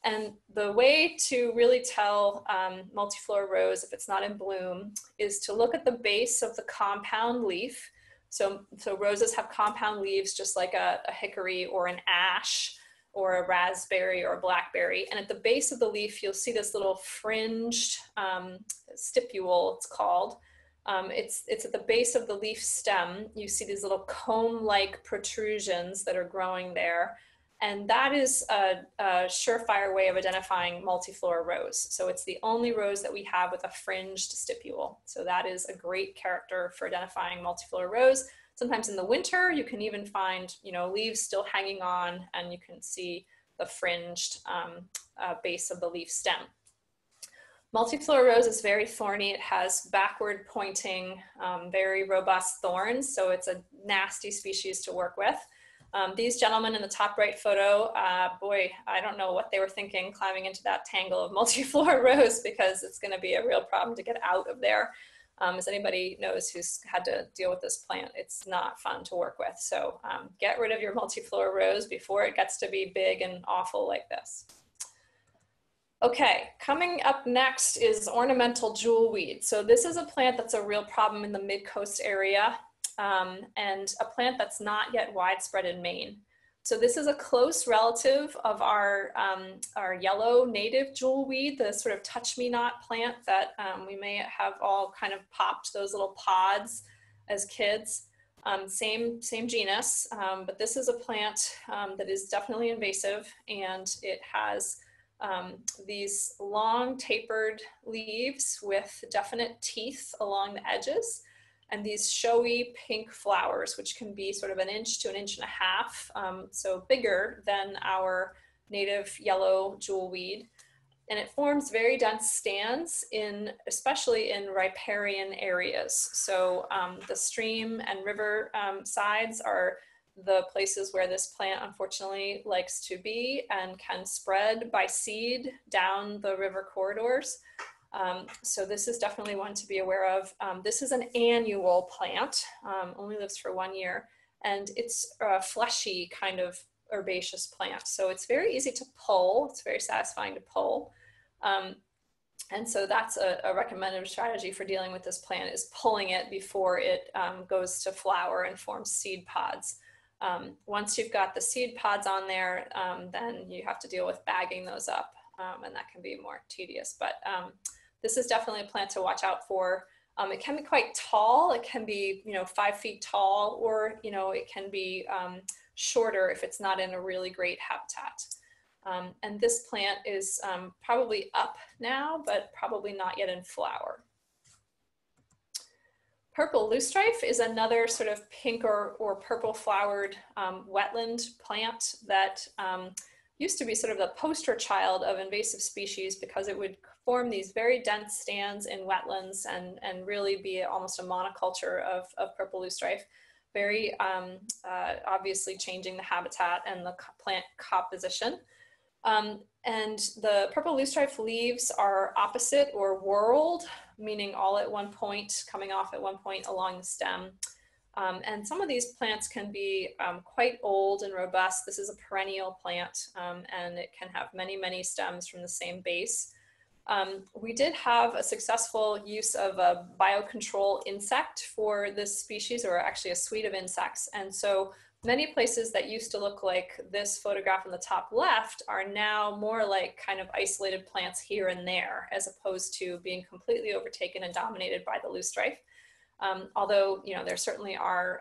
And the way to really tell multiflora rose if it's not in bloom is to look at the base of the compound leaf. So roses have compound leaves just like a hickory or an ash or a raspberry or a blackberry. And at the base of the leaf, you'll see this little fringed stipule, it's called. It's at the base of the leaf stem. You see these little comb-like protrusions that are growing there. And that is a surefire way of identifying multiflora rose. So it's the only rose that we have with a fringed stipule. So that is a great character for identifying multiflora rose. Sometimes in the winter, you can even find, leaves still hanging on, and you can see the fringed base of the leaf stem. Multiflora rose is very thorny. It has backward pointing, very robust thorns. So it's a nasty species to work with. These gentlemen in the top right photo, boy, I don't know what they were thinking climbing into that tangle of multiflora rose, because it's going to be a real problem to get out of there. As anybody knows who's had to deal with this plant, it's not fun to work with. So get rid of your multiflora rose before it gets to be big and awful like this. Okay, coming up next is ornamental jewelweed. So this is a plant that's a real problem in the mid-coast area. And a plant that's not yet widespread in Maine. So this is a close relative of our yellow native jewelweed, the sort of touch-me-not plant that we may have all kind of popped those little pods as kids. Same genus, but this is a plant that is definitely invasive, and it has these long tapered leaves with definite teeth along the edges, and these showy pink flowers, which can be sort of 1 inch to 1.5 inches, so bigger than our native yellow jewelweed. And it forms very dense stands, especially in riparian areas. So the stream and river sides are the places where this plant unfortunately likes to be and can spread by seed down the river corridors. So this is definitely one to be aware of. This is an annual plant, only lives for 1 year, and it's a fleshy kind of herbaceous plant. So it's very easy to pull. It's very satisfying to pull. And so that's a recommended strategy for dealing with this plant, is pulling it before it goes to flower and forms seed pods. Once you've got the seed pods on there, then you have to deal with bagging those up, and that can be more tedious. But this is definitely a plant to watch out for. It can be quite tall. It can be 5 feet tall, or it can be shorter if it's not in a really great habitat. And this plant is probably up now, but probably not yet in flower. Purple loosestrife is another sort of pink or purple flowered wetland plant that used to be sort of the poster child of invasive species because it would form these very dense stands in wetlands and really be almost a monoculture of purple loosestrife, very obviously changing the habitat and the plant composition. And the purple loosestrife leaves are opposite or whorled, meaning all at one point, coming off at one point along the stem. And some of these plants can be quite old and robust. This is a perennial plant, and it can have many, many stems from the same base. We did have a successful use of a biocontrol insect for this species, or actually a suite of insects. And so many places that used to look like this photograph on the top left are now more like kind of isolated plants here and there, as opposed to being completely overtaken and dominated by the loosestrife. Although, you know, there certainly are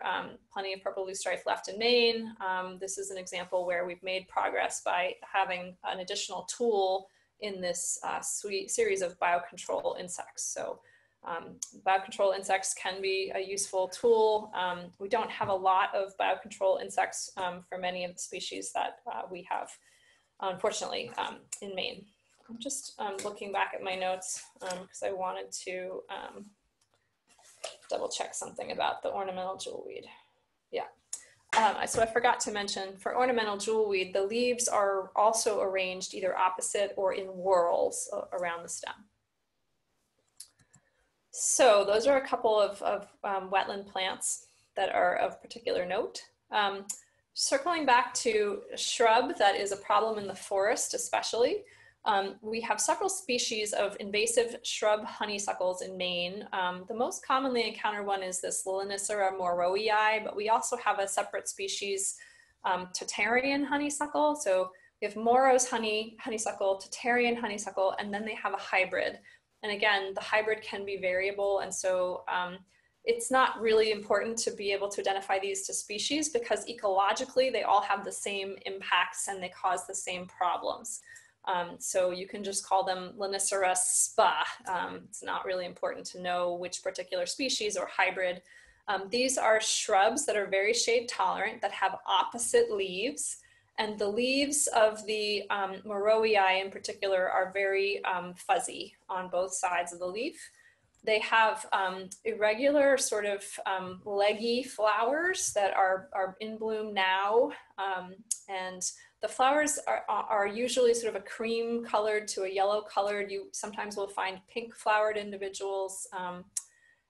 plenty of purple loosestrife left in Maine. This is an example where we've made progress by having an additional tool in this series of biocontrol insects. So biocontrol insects can be a useful tool. We don't have a lot of biocontrol insects for many of the species that we have, unfortunately, in Maine. I'm just looking back at my notes because I wanted to double check something about the ornamental jewelweed. Yeah. So I forgot to mention, for ornamental jewelweed, the leaves are also arranged either opposite or in whorls around the stem. So those are a couple of wetland plants that are of particular note. Circling back to a shrub that is a problem in the forest especially, we have several species of invasive shrub honeysuckles in Maine. The most commonly encountered one is this Lonicera morowii, but we also have a separate species, Tatarian honeysuckle. So we have Morrow's honeysuckle, Tatarian honeysuckle, and then they have a hybrid. And again, the hybrid can be variable, and so it's not really important to be able to identify these to species because ecologically they all have the same impacts and they cause the same problems. So you can just call them Lonicera spa. It's not really important to know which particular species or hybrid. These are shrubs that are very shade tolerant, that have opposite leaves. And the leaves of the morowii in particular are very fuzzy on both sides of the leaf. They have irregular sort of leggy flowers that are in bloom now. And the flowers are usually sort of a cream colored to a yellow colored. You sometimes will find pink flowered individuals.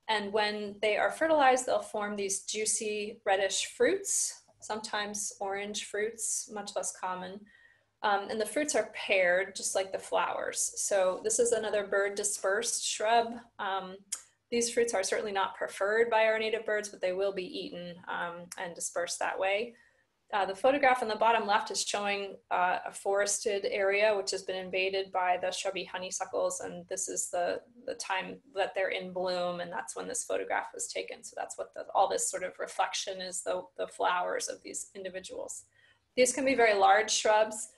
And when they are fertilized, they'll form these juicy reddish fruits, sometimes orange fruits, much less common. And the fruits are paired, just like the flowers. So this is another bird dispersed shrub. These fruits are certainly not preferred by our native birds, but they will be eaten and dispersed that way. The photograph on the bottom left is showing a forested area which has been invaded by the shrubby honeysuckles, and this is the time that they're in bloom, and that's when this photograph was taken. So that's what all this sort of reflection is, the flowers of these individuals. These can be very large shrubs,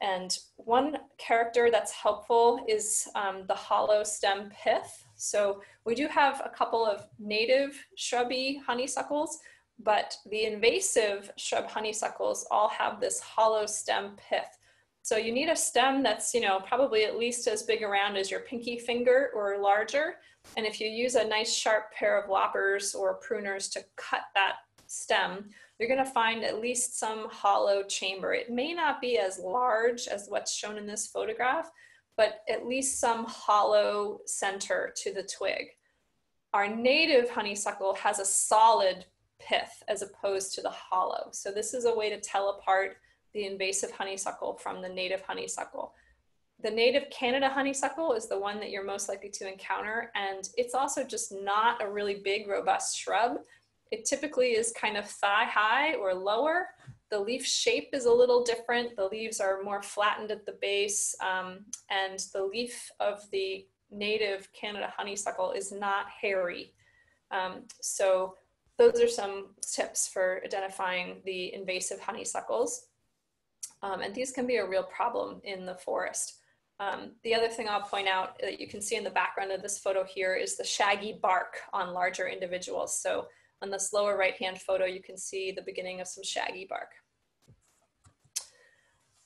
and one character that's helpful is the hollow stem pith. So we do have a couple of native shrubby honeysuckles, but the invasive shrub honeysuckles all have this hollow stem pith. So you need a stem that's, you know, probably at least as big around as your pinky finger or larger. And if you use a nice sharp pair of loppers or pruners to cut that stem, you're going to find at least some hollow chamber. It may not be as large as what's shown in this photograph, but at least some hollow center to the twig. Our native honeysuckle has a solid pith as opposed to the hollow. So this is a way to tell apart the invasive honeysuckle from the native honeysuckle. The native Canada honeysuckle is the one that you're most likely to encounter, and it's also just not a really big, robust shrub. It typically is kind of thigh high or lower. The leaf shape is a little different. The leaves are more flattened at the base, and the leaf of the native Canada honeysuckle is not hairy. So those are some tips for identifying the invasive honeysuckles. And these can be a real problem in the forest. The other thing I'll point out that you can see in the background of this photo here is the shaggy bark on larger individuals. So on this lower right-hand photo, you can see the beginning of some shaggy bark.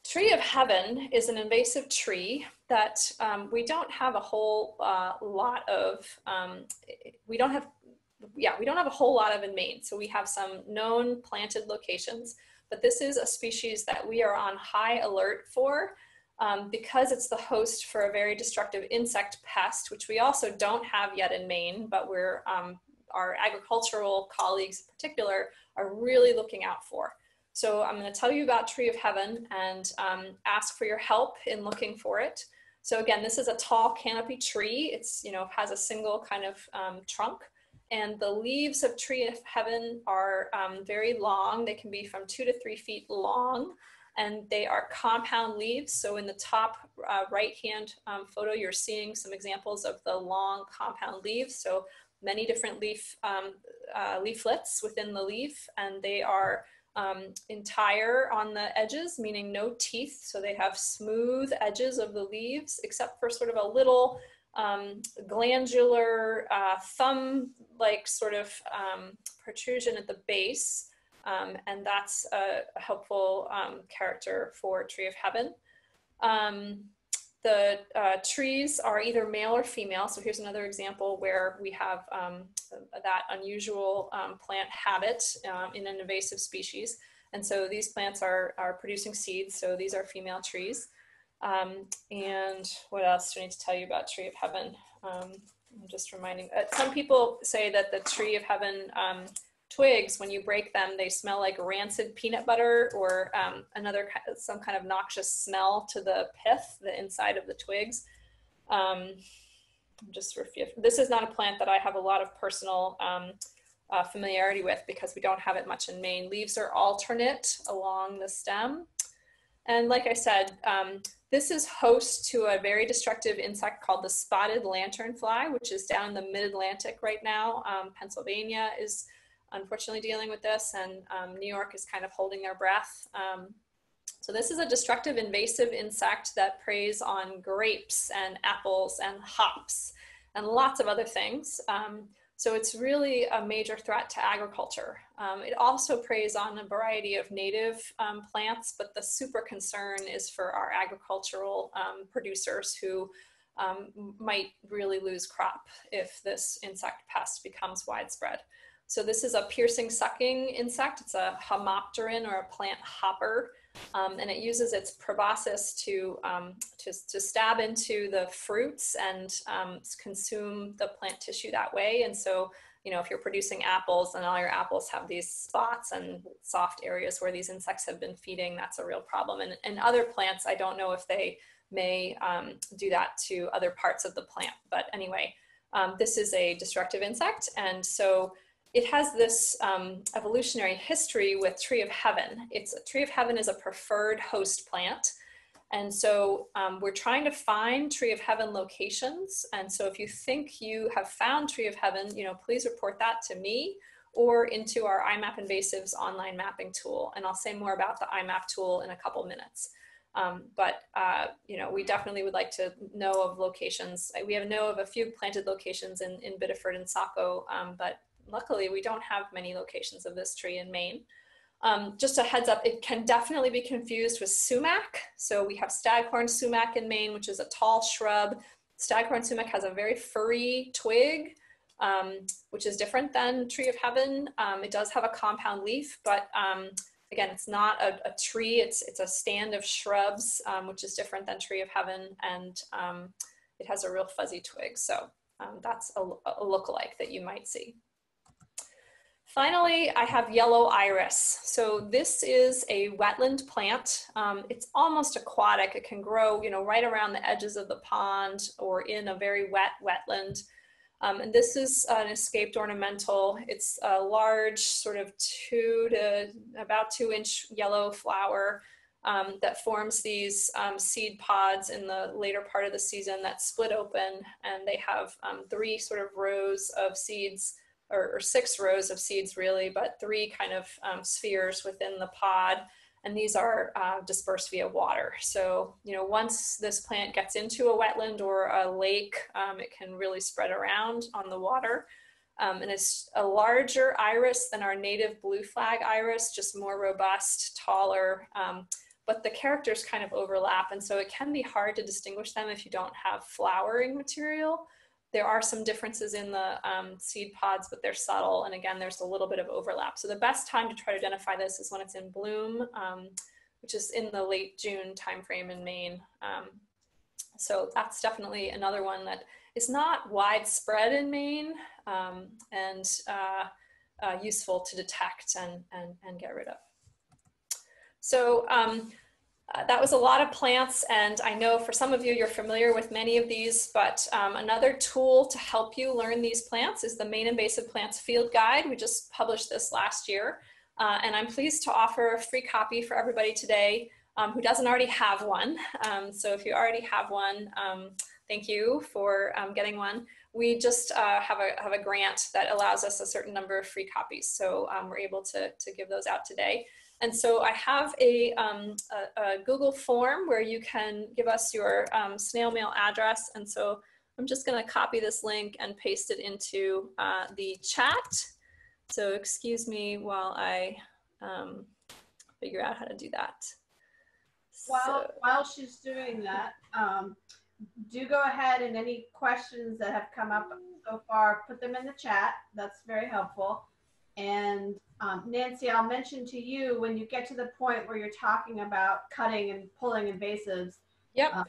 Tree of Heaven is an invasive tree that we don't have a whole lot of, we don't have a whole lot of in Maine. So we have some known planted locations, but this is a species that we are on high alert for because it's the host for a very destructive insect pest, which we also don't have yet in Maine, but we're, our agricultural colleagues in particular are really looking out for. So I'm going to tell you about Tree of Heaven and ask for your help in looking for it. So again, this is a tall canopy tree. It's, you know, has a single kind of trunk, and the leaves of Tree of Heaven are very long. They can be from 2 to 3 feet long, and they are compound leaves. So in the top right-hand photo, you're seeing some examples of the long compound leaves. So many different leaflets within the leaf, and they are entire on the edges, meaning no teeth. So they have smooth edges of the leaves, except for sort of a little glandular thumb-like sort of protrusion at the base. And that's a helpful character for Tree of Heaven. The trees are either male or female. So here's another example where we have that unusual plant habit in an invasive species. And so these plants are producing seeds. So these are female trees. And what else do I need to tell you about Tree of Heaven? I'm just reminding, some people say that the Tree of Heaven twigs, when you break them, they smell like rancid peanut butter or some kind of noxious smell to the pith, the inside of the twigs. This is not a plant that I have a lot of personal familiarity with because we don't have it much in Maine. Leaves are alternate along the stem. And like I said, this is host to a very destructive insect called the spotted lanternfly, which is down in the mid-Atlantic right now. Pennsylvania is unfortunately dealing with this, and New York is kind of holding their breath. So this is a destructive invasive insect that preys on grapes and apples and hops and lots of other things. So it's really a major threat to agriculture. It also preys on a variety of native plants, but the super concern is for our agricultural producers who might really lose crop if this insect pest becomes widespread. So this is a piercing sucking insect. It's a homopteran or a plant hopper, and it uses its proboscis to stab into the fruits and consume the plant tissue that way. And so, you know, if you're producing apples and all your apples have these spots and soft areas where these insects have been feeding, that's a real problem. And other plants, I don't know if they may do that to other parts of the plant. But anyway, this is a destructive insect. And so it has this evolutionary history with Tree of Heaven. Tree of Heaven is a preferred host plant. And so we're trying to find Tree of Heaven locations. And so if you think you have found Tree of Heaven, you know, please report that to me or into our IMAP Invasives online mapping tool. And I'll say more about the IMAP tool in a couple minutes. You know, we definitely would like to know of locations. We know of a few planted locations in Biddeford and Saco, but luckily, we don't have many locations of this tree in Maine. Just a heads up, it can definitely be confused with sumac. So we have staghorn sumac in Maine, which is a tall shrub. Staghorn sumac has a very furry twig, which is different than Tree of Heaven. It does have a compound leaf, but again, it's not a tree, it's a stand of shrubs, which is different than Tree of Heaven, and it has a real fuzzy twig. So that's a lookalike that you might see. Finally, I have yellow iris. So this is a wetland plant. It's almost aquatic. It can grow, you know, right around the edges of the pond or in a very wet wetland. And this is an escaped ornamental. It's a large, sort of about 2 inch yellow flower that forms these seed pods in the later part of the season that split open, and they have 3 sort of rows of seeds, or 6 rows of seeds really, but 3 kind of spheres within the pod. And these are dispersed via water. So, you know, once this plant gets into a wetland or a lake, it can really spread around on the water. And it's a larger iris than our native blue flag iris, just more robust, taller. but the characters kind of overlap. And so it can be hard to distinguish them if you don't have flowering material. There are some differences in the seed pods, but they're subtle. And again, there's a little bit of overlap. So the best time to try to identify this is when it's in bloom, which is in the late June timeframe in Maine. So that's definitely another one that is not widespread in Maine, and useful to detect and get rid of. So that was a lot of plants, and I know for some of you, you're familiar with many of these, but another tool to help you learn these plants is the Maine Invasive Plants Field Guide. We just published this last year, and I'm pleased to offer a free copy for everybody today who doesn't already have one. So if you already have one, thank you for getting one. We just have a grant that allows us a certain number of free copies, so we're able to give those out today. And so I have a Google form where you can give us your snail mail address. And so I'm just going to copy this link and paste it into the chat. So excuse me while I figure out how to do that. While she's doing that, do go ahead, and any questions that have come up so far, put them in the chat. That's very helpful. And Nancy, I'll mention to you when you get to the point where you're talking about cutting and pulling invasives. Yep.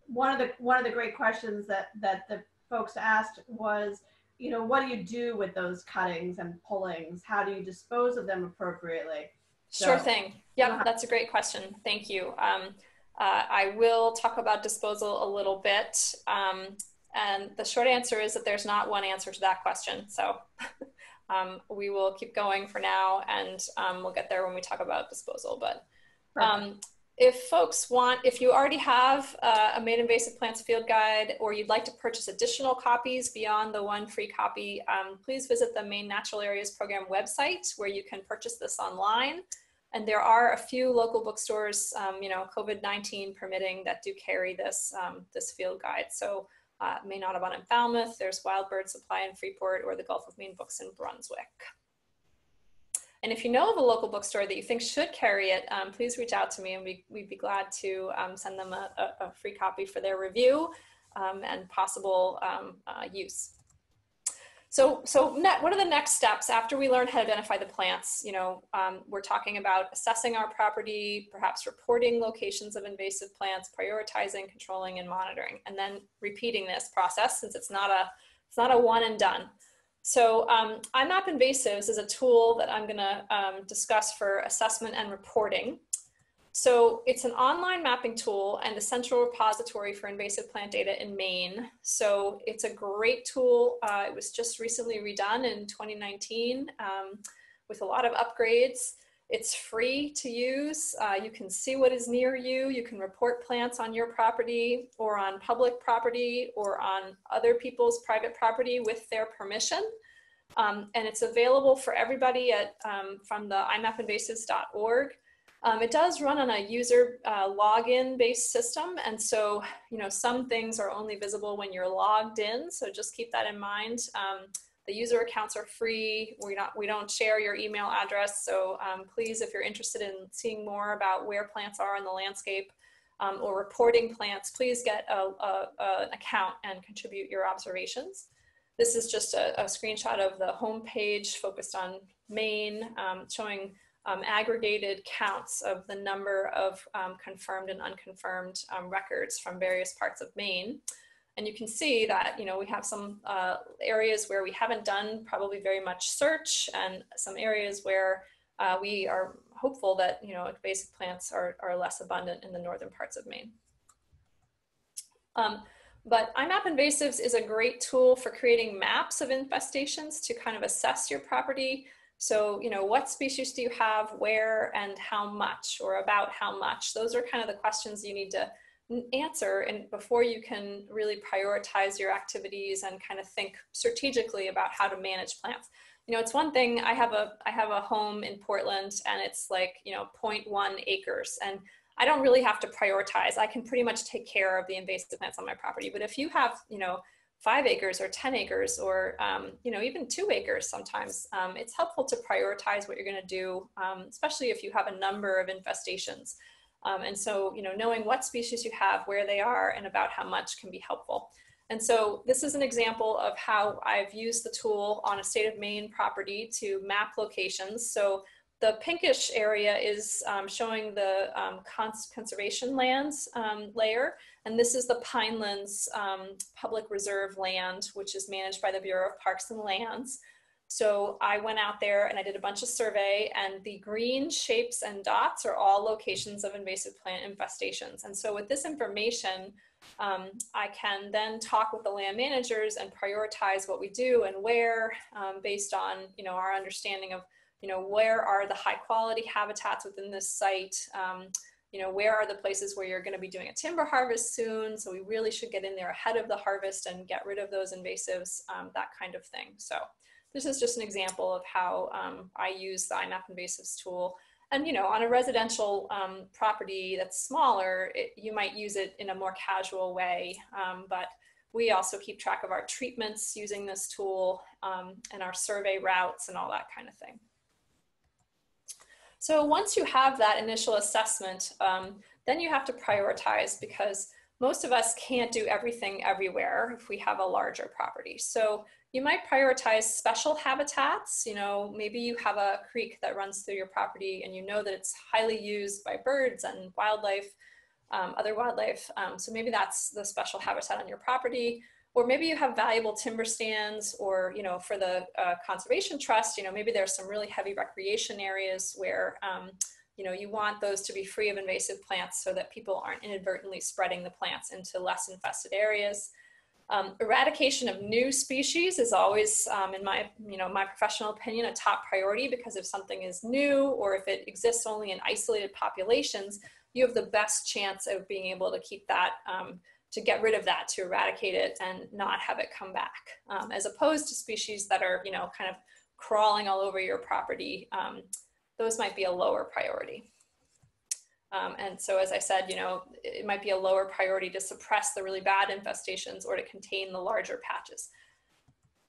One of the great questions that the folks asked was, you know, what do you do with those cuttings and pullings? How do you dispose of them appropriately? Sure thing. Yep, that's a great question. Thank you. I will talk about disposal a little bit. And the short answer is that there's not one answer to that question. So we will keep going for now, and we'll get there when we talk about disposal. But if folks want, if you already have a Maine Invasive Plants Field Guide, or you'd like to purchase additional copies beyond the one free copy, please visit the Maine Natural Areas Program website, where you can purchase this online. And there are a few local bookstores, you know, COVID-19 permitting, that do carry this, this field guide. So Maine Audubon in Falmouth, there's Wild Bird Supply in Freeport, or the Gulf of Maine Books in Brunswick. And if you know of a local bookstore that you think should carry it, please reach out to me, and we'd be glad to send them a free copy for their review and possible use. So what are the next steps after we learn how to identify the plants? You know, we're talking about assessing our property, perhaps reporting locations of invasive plants, prioritizing, controlling, and monitoring, and then repeating this process, since it's not a one and done. So IMAP Invasives is a tool that I'm gonna discuss for assessment and reporting. So it's an online mapping tool and a central repository for invasive plant data in Maine. So it's a great tool. It was just recently redone in 2019 with a lot of upgrades. It's free to use. You can see what is near you. You can report plants on your property, or on public property, or on other people's private property with their permission. And it's available for everybody at, from the imapinvasives.org. It does run on a user login based system. And so, you know, some things are only visible when you're logged in. So just keep that in mind. The user accounts are free. We don't share your email address. So please, if you're interested in seeing more about where plants are in the landscape or reporting plants, please get an account and contribute your observations. This is just a screenshot of the homepage focused on Maine, showing aggregated counts of the number of confirmed and unconfirmed records from various parts of Maine. And you can see that, you know, we have some areas where we haven't done probably very much search, and some areas where we are hopeful that, you know, invasive plants are less abundant in the northern parts of Maine. But IMAP Invasives is a great tool for creating maps of infestations to kind of assess your property. So, you know, what species do you have, where, and how much, or about how much? Those are kind of the questions you need to answer, and before you can really prioritize your activities and kind of think strategically about how to manage plants. You know, it's one thing, I have a home in Portland, and it's like, you know, 0.1 acres, and I don't really have to prioritize. I can pretty much take care of the invasive plants on my property. But if you have, you know, 5 acres or 10 acres or, you know, even 2 acres sometimes, it's helpful to prioritize what you're going to do, especially if you have a number of infestations. And so, knowing what species you have, where they are, and about how much can be helpful. And so this is an example of how I've used the tool on a state of Maine property to map locations. So the pinkish area is showing the conservation lands layer, and this is the Pinelands Public Reserve land, which is managed by the Bureau of Parks and Lands. So I went out there and I did a bunch of survey, and the green shapes and dots are all locations of invasive plant infestations. And so with this information, I can then talk with the land managers and prioritize what we do and where, based on our understanding of where are the high quality habitats within this site. Where are the places where you're going to be doing a timber harvest soon, so we really should get in there ahead of the harvest and get rid of those invasives, that kind of thing. So this is just an example of how I use the IMAP invasives tool. And on a residential property that's smaller, you might use it in a more casual way, but we also keep track of our treatments using this tool, and our survey routes and all that kind of thing. So once you have that initial assessment, then you have to prioritize, because most of us can't do everything everywhere if we have a larger property. So you might prioritize special habitats. Maybe you have a creek that runs through your property and that it's highly used by birds and wildlife, other wildlife. So maybe that's the special habitat on your property. Or maybe you have valuable timber stands, or, for the Conservation Trust, maybe there's some really heavy recreation areas where, you want those to be free of invasive plants so that people aren't inadvertently spreading the plants into less infested areas. Eradication of new species is always, in my professional opinion, a top priority, because if something is new or if it exists only in isolated populations, you have the best chance of being able to keep that, to get rid of that, to eradicate it and not have it come back, as opposed to species that are, kind of crawling all over your property. Those might be a lower priority. And so, as I said, it might be a lower priority to suppress the really bad infestations or to contain the larger patches.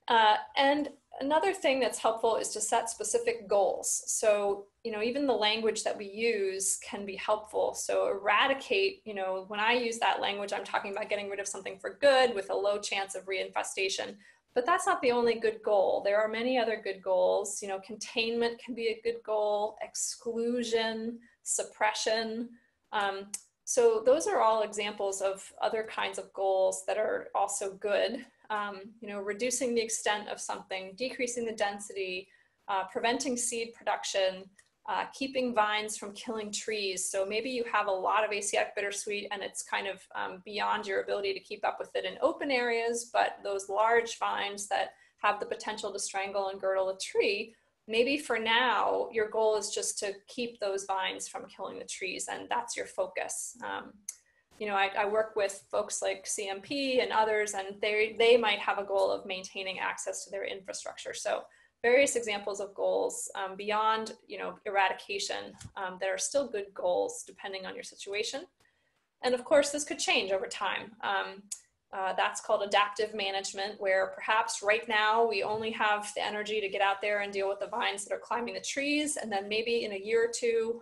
And another thing that's helpful is to set specific goals. So, even the language that we use can be helpful. So eradicate, when I use that language, I'm talking about getting rid of something for good with a low chance of reinfestation. But that's not the only good goal. There are many other good goals. Containment can be a good goal, exclusion, suppression. So those are all examples of other kinds of goals that are also good. Reducing the extent of something, decreasing the density, preventing seed production, keeping vines from killing trees. So maybe you have a lot of Asiatic bittersweet and it's kind of beyond your ability to keep up with it in open areas, but those large vines that have the potential to strangle and girdle a tree, maybe for now, your goal is just to keep those vines from killing the trees, and that's your focus. I work with folks like CMP and others, and they might have a goal of maintaining access to their infrastructure. So various examples of goals beyond, eradication that are still good goals depending on your situation. And of course, this could change over time. That's called adaptive management, where perhaps right now we only have the energy to get out there and deal with the vines that are climbing the trees. And then maybe in a year or two,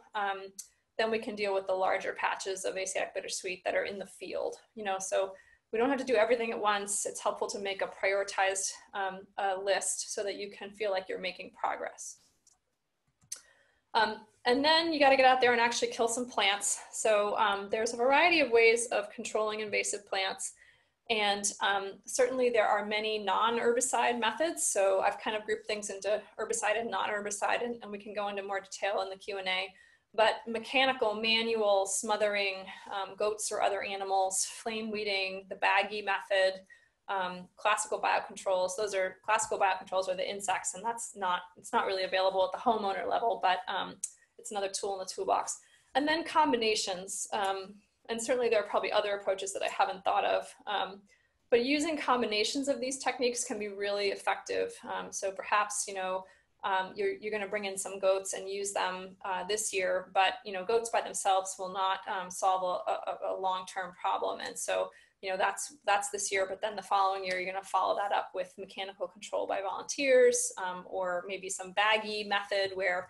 then we can deal with the larger patches of Asiatic bittersweet that are in the field. So we don't have to do everything at once. It's helpful to make a prioritized list so that you can feel like you're making progress. And then you got to get out there and actually kill some plants. So there's a variety of ways of controlling invasive plants. And certainly there are many non-herbicide methods. So I've kind of grouped things into herbicide and non-herbicide, and we can go into more detail in the Q&A. But mechanical, manual smothering, goats or other animals, flame weeding, the baggy method, classical biocontrols. Classical biocontrols are the insects, and it's not really available at the homeowner level, but it's another tool in the toolbox. And then combinations. And certainly there are probably other approaches that I haven't thought of, but using combinations of these techniques can be really effective. So perhaps, you're going to bring in some goats and use them this year, but goats by themselves will not solve a long-term problem. And so, that's this year, but then the following year, you're going to follow that up with mechanical control by volunteers, or maybe some baggy method where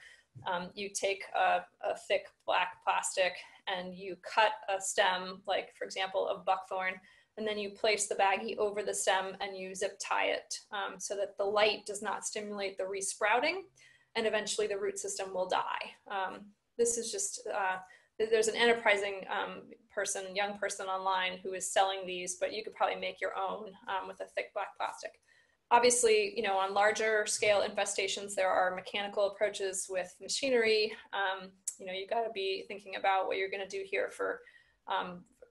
You take a thick black plastic and you cut a stem, like for example, of buckthorn, and then you place the baggie over the stem and you zip tie it so that the light does not stimulate the resprouting, and eventually the root system will die. This is just, there's an enterprising young person online who is selling these, but you could probably make your own with a thick black plastic. Obviously, you know, on larger scale infestations, there are mechanical approaches with machinery. You know, you got to be thinking about what you're going to do here for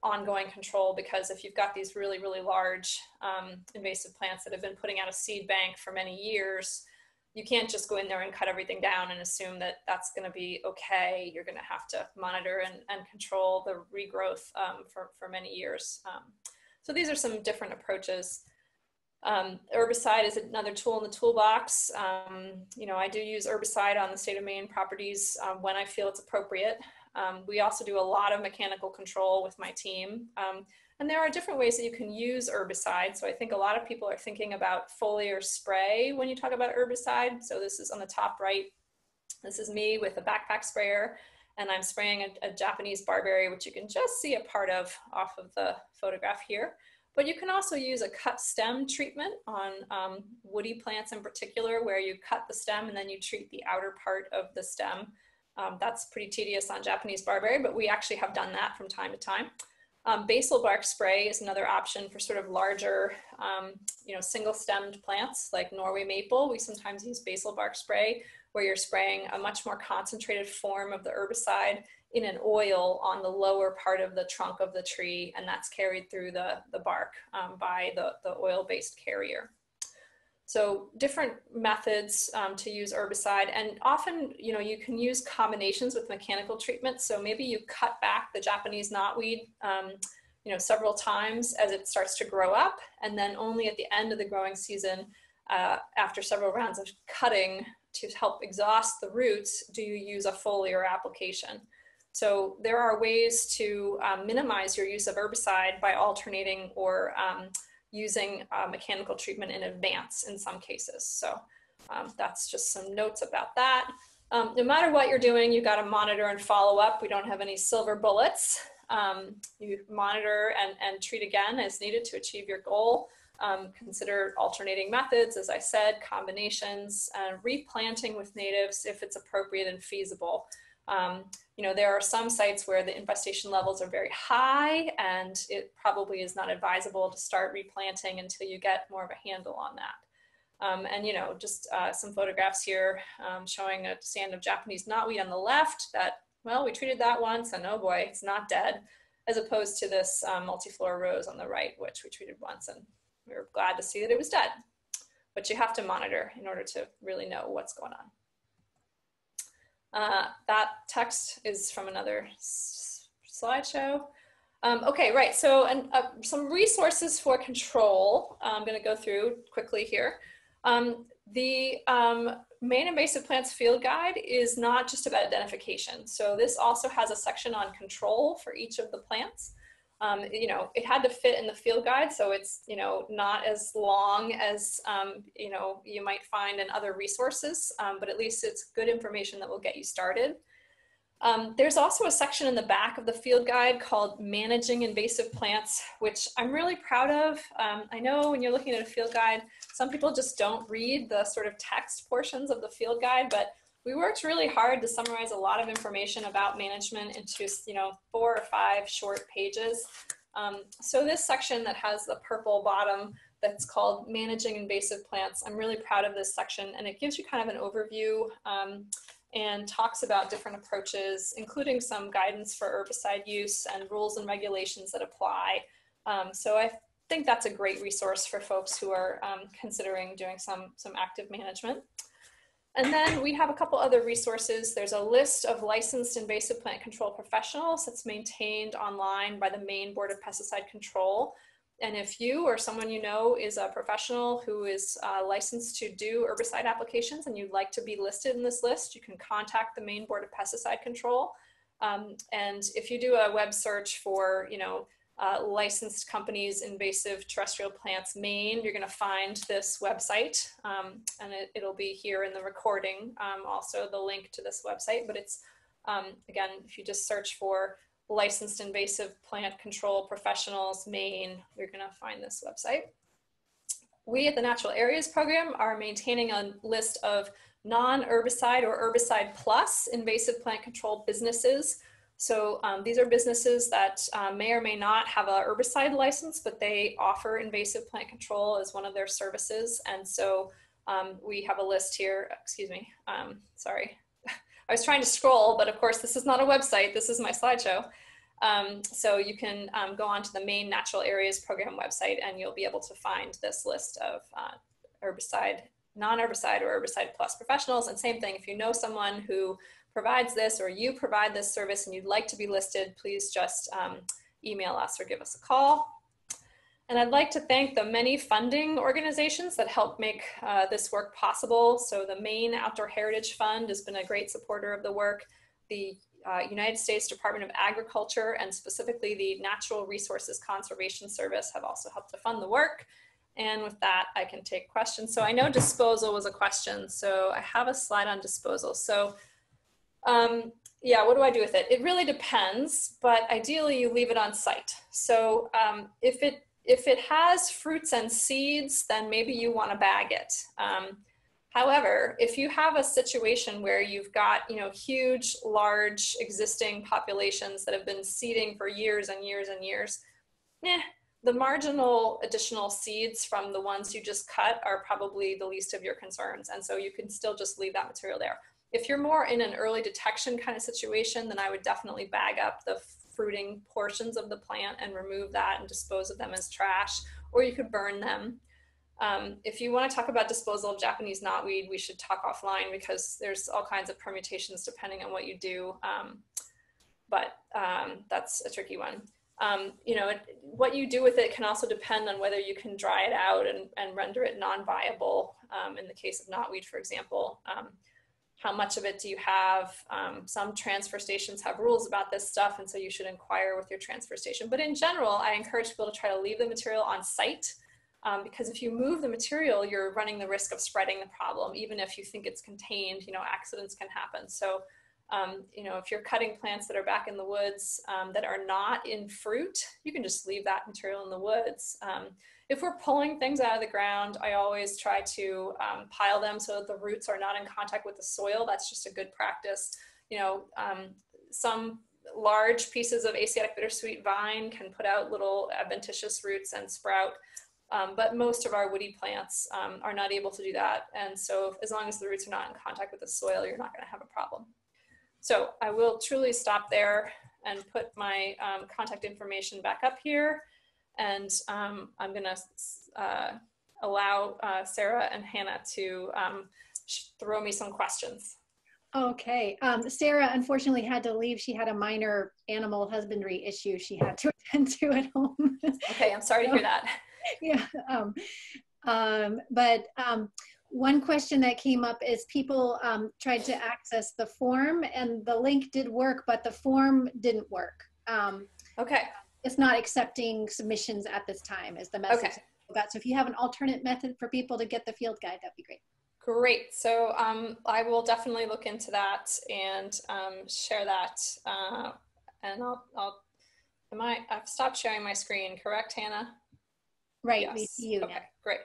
ongoing control, because if you've got these really, really large invasive plants that have been putting out a seed bank for many years, you can't just go in there and cut everything down and assume that that's going to be okay. You're going to have to monitor and control the regrowth for many years. So these are some different approaches. Herbicide is another tool in the toolbox. You know, I do use herbicide on the state of Maine properties when I feel it's appropriate. We also do a lot of mechanical control with my team. And there are different ways that you can use herbicide. So I think a lot of people are thinking about foliar spray when you talk about herbicide. So this is on the top right. This is me with a backpack sprayer, and I'm spraying a Japanese Barbary, which you can just see a part of off of the photograph here. But you can also use a cut stem treatment on woody plants in particular, where you cut the stem and then you treat the outer part of the stem. That's pretty tedious on Japanese Barbary, but we actually have done that from time to time. Basal bark spray is another option for sort of larger, you know, single-stemmed plants like Norway maple. We sometimes use basal bark spray, where you're spraying a much more concentrated form of the herbicide in an oil on the lower part of the trunk of the tree, and that's carried through the bark by the oil-based carrier. So different methods to use herbicide, and often, you know, you can use combinations with mechanical treatment. So maybe you cut back the Japanese knotweed, you know, several times as it starts to grow up, and then only at the end of the growing season, after several rounds of cutting to help exhaust the roots, do you use a foliar application. So there are ways to minimize your use of herbicide by alternating or using mechanical treatment in advance in some cases. So that's just some notes about that. No matter what you're doing, you've got to monitor and follow up. We don't have any silver bullets. You monitor and treat again as needed to achieve your goal. Consider alternating methods, as I said, combinations, and replanting with natives if it's appropriate and feasible. You know, there are some sites where the infestation levels are very high, and it probably is not advisable to start replanting until you get more of a handle on that. And, you know, just some photographs here showing a stand of Japanese knotweed on the left that, well, we treated that once and oh boy, it's not dead, as opposed to this Multiflora Rose on the right, which we treated once and we were glad to see that it was dead. But you have to monitor in order to really know what's going on. That text is from another slideshow. Okay, right, so some resources for control I'm going to go through quickly here. The Maine Invasive Plants Field Guide is not just about identification. So this also has a section on control for each of the plants. You know, it had to fit in the field guide, so it's, you know, not as long as, you know, you might find in other resources, but at least it's good information that will get you started. There's also a section in the back of the field guide called Managing Invasive Plants, which I'm really proud of. I know when you're looking at a field guide, some people just don't read the sort of text portions of the field guide, but we worked really hard to summarize a lot of information about management into, you know, 4 or 5 short pages. So this section that has the purple bottom that's called Managing Invasive Plants, I'm really proud of this section, and it gives you kind of an overview and talks about different approaches, including some guidance for herbicide use and rules and regulations that apply. So I think that's a great resource for folks who are considering doing some active management. And then we have a couple other resources. There's a list of licensed invasive plant control professionals that's maintained online by the Maine Board of Pesticide Control. And if you or someone you know is a professional who is licensed to do herbicide applications and you'd like to be listed in this list, you can contact the Maine Board of Pesticide Control. And if you do a web search for, you know, licensed companies, Invasive Terrestrial Plants Maine, you're going to find this website, and it'll be here in the recording, also the link to this website. But it's, again, if you just search for Licensed Invasive Plant Control Professionals Maine, you're going to find this website. We at the Natural Areas Program are maintaining a list of non-herbicide or herbicide plus invasive plant control businesses. So these are businesses that may or may not have a herbicide license, but they offer invasive plant control as one of their services. And so we have a list here, excuse me, sorry. I was trying to scroll, but of course this is not a website, this is my slideshow. So you can go onto the Maine Natural Areas Program website and you'll be able to find this list of herbicide, non-herbicide or herbicide plus professionals. And same thing, if you know someone who provides this or you provide this service and you'd like to be listed, please just email us or give us a call. And I'd like to thank the many funding organizations that help make this work possible. So the Maine Outdoor Heritage Fund has been a great supporter of the work. The United States Department of Agriculture and specifically the Natural Resources Conservation Service have also helped to fund the work. And with that, I can take questions. So I know disposal was a question, so I have a slide on disposal. So yeah, what do I do with it? It really depends, but ideally you leave it on site. So if it has fruits and seeds, then maybe you want to bag it. However, if you have a situation where you've got, you know, huge, large existing populations that have been seeding for years and years and years, the marginal additional seeds from the ones you just cut are probably the least of your concerns. And so you can still just leave that material there. If you're more in an early detection kind of situation, then I would definitely bag up the fruiting portions of the plant and remove that and dispose of them as trash, or you could burn them. If you want to talk about disposal of Japanese knotweed, we should talk offline because there's all kinds of permutations depending on what you do, but that's a tricky one. You know, what you do with it can also depend on whether you can dry it out and render it non-viable. In the case of knotweed, for example, how much of it do you have? Some transfer stations have rules about this stuff, and so you should inquire with your transfer station. But in general, I encourage people to try to leave the material on site because if you move the material, you're running the risk of spreading the problem. Even if you think it's contained, you know, accidents can happen. So you know, if you're cutting plants that are back in the woods that are not in fruit, you can just leave that material in the woods. If we're pulling things out of the ground, I always try to pile them so that the roots are not in contact with the soil. That's just a good practice. You know, some large pieces of Asiatic bittersweet vine can put out little adventitious roots and sprout. But most of our woody plants are not able to do that. And so as long as the roots are not in contact with the soil, you're not going to have a problem. So I will truly stop there and put my contact information back up here. And I'm going to allow Sarah and Hannah to throw me some questions. Okay. Sarah unfortunately had to leave. She had a minor animal husbandry issue she had to attend to at home. Okay, I'm sorry to hear that. Yeah. One question that came up is people tried to access the form and the link did work, but the form didn't work. Okay. It's not accepting submissions at this time is the message. Okay. So if you have an alternate method for people to get the field guide, that'd be great. Great. So I will definitely look into that and share that. And I've stopped sharing my screen, correct, Hannah? Right. Yes. We see you okay, now. Great.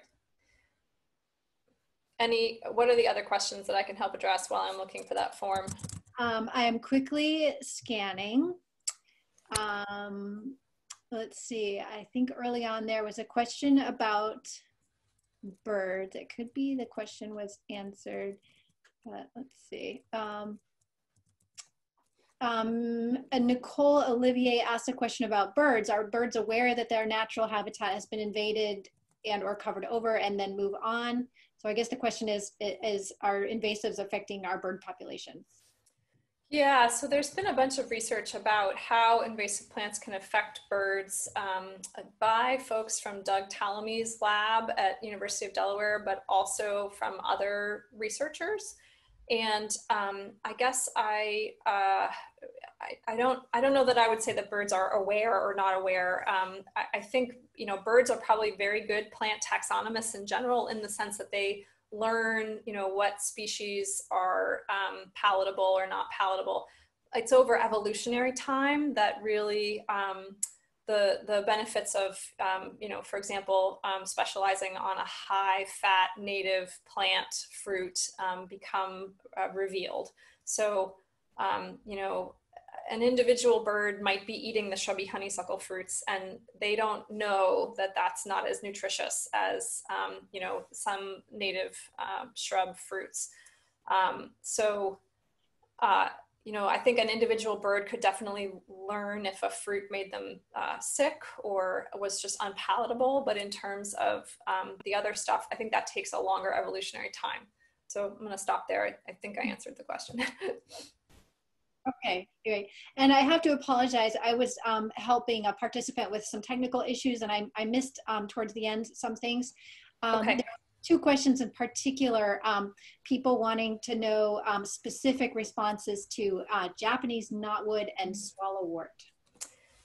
What are the other questions that I can help address while I'm looking for that form? I am quickly scanning. Let's see, I think early on there was a question about birds. It could be the question was answered, but let's see. And Nicole Olivier asked a question about birds. Are birds aware that their natural habitat has been invaded and or covered over and then move on? So I guess the question is are invasives affecting our bird populations? Yeah, so there's been a bunch of research about how invasive plants can affect birds by folks from Doug Tallamy's lab at University of Delaware, but also from other researchers. And I guess I I don't know that I would say that birds are aware or not aware. I think, you know, birds are probably very good plant taxonomists in general, in the sense that they learn, you know, what species are palatable or not palatable. It's over evolutionary time that really the benefits of, you know, for example, specializing on a high fat native plant fruit become revealed. So, you know, an individual bird might be eating the shrubby honeysuckle fruits, and they don't know that that's not as nutritious as, you know, some native shrub fruits. You know, I think an individual bird could definitely learn if a fruit made them sick or was just unpalatable. But in terms of the other stuff, I think that takes a longer evolutionary time. So I'm going to stop there. I think I answered the question. Okay, great. And I have to apologize. I was helping a participant with some technical issues, and I missed towards the end some things. Okay. There are two questions in particular, people wanting to know specific responses to Japanese knotweed and swallowwort.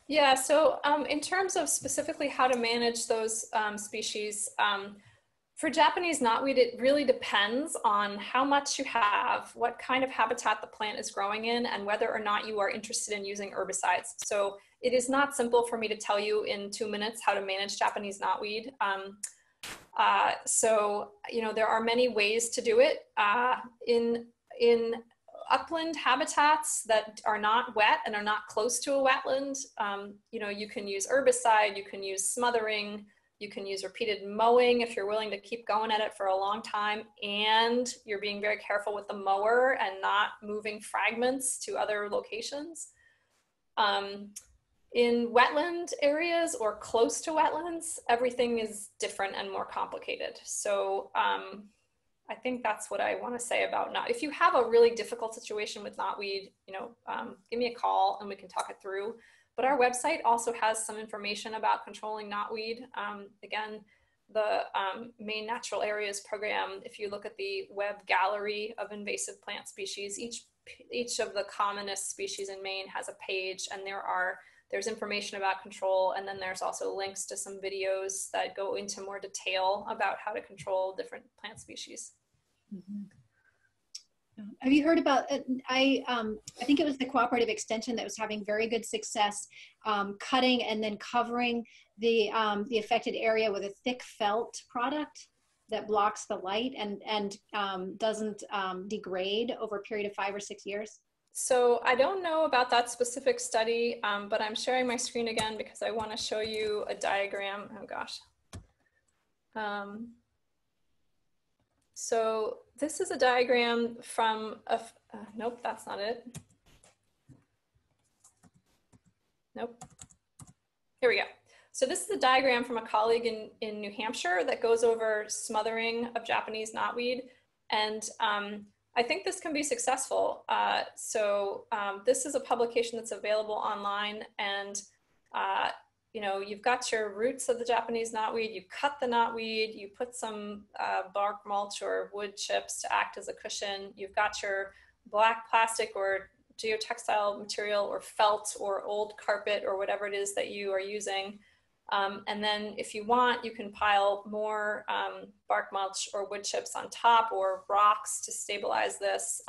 Yeah, so in terms of specifically how to manage those species, for Japanese knotweed, it really depends on how much you have, what kind of habitat the plant is growing in, and whether or not you are interested in using herbicides. So it is not simple for me to tell you in 2 minutes how to manage Japanese knotweed. So, you know, there are many ways to do it. In upland habitats that are not wet and are not close to a wetland, you know, you can use herbicide, you can use smothering, you can use repeated mowing if you're willing to keep going at it for a long time, and you're being very careful with the mower and not moving fragments to other locations. In wetland areas or close to wetlands, everything is different and more complicated. So I think that's what I want to say about knot. If you have a really difficult situation with knotweed, you know, give me a call and we can talk it through. But our website also has some information about controlling knotweed. Again, the Maine Natural Areas Program, if you look at the web gallery of invasive plant species, each of the commonest species in Maine has a page, and there's information about control, and then there's also links to some videos that go into more detail about how to control different plant species. Mm-hmm. Have you heard about, I think it was the cooperative extension that was having very good success cutting and then covering the affected area with a thick felt product that blocks the light and doesn't degrade over a period of 5 or 6 years? So I don't know about that specific study, but I'm sharing my screen again because I want to show you a diagram. Oh gosh. So this is a diagram from nope, that's not it. Nope. Here we go. So this is a diagram from a colleague in New Hampshire that goes over smothering of Japanese knotweed. And I think this can be successful. This is a publication that's available online, and you know, you've got your roots of the Japanese knotweed, you cut the knotweed, you put some bark mulch or wood chips to act as a cushion. You've got your black plastic or geotextile material or felt or old carpet or whatever it is that you are using. And then if you want, you can pile more bark mulch or wood chips on top, or rocks to stabilize this.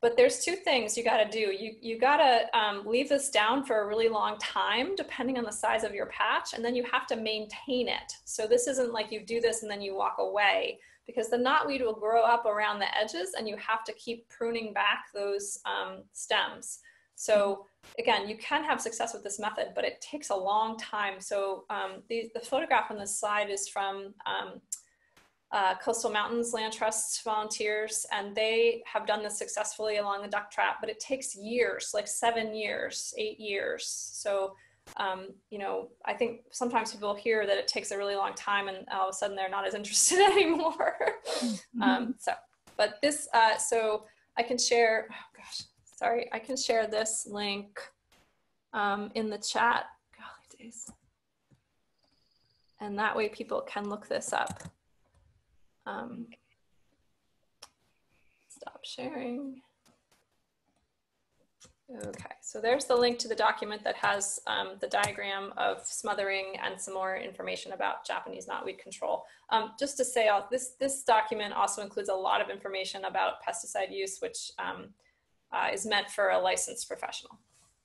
But there's two things you gotta do. You gotta leave this down for a really long time, depending on the size of your patch, and then you have to maintain it. So this isn't like you do this and then you walk away, because the knotweed will grow up around the edges and you have to keep pruning back those stems. So again, you can have success with this method, but it takes a long time. So the photograph on this slide is from Coastal Mountains Land Trust volunteers, and they have done this successfully along the duck trap, but it takes years, like 7 years, 8 years. So, you know, I think sometimes people hear that it takes a really long time and all of a sudden they're not as interested anymore. But this, so I can share, oh gosh, sorry, I can share this link in the chat. Golly days. And that way people can look this up. Stop sharing. Okay, so there's the link to the document that has the diagram of smothering and some more information about Japanese knotweed control. Just to say, this document also includes a lot of information about pesticide use, which is meant for a licensed professional.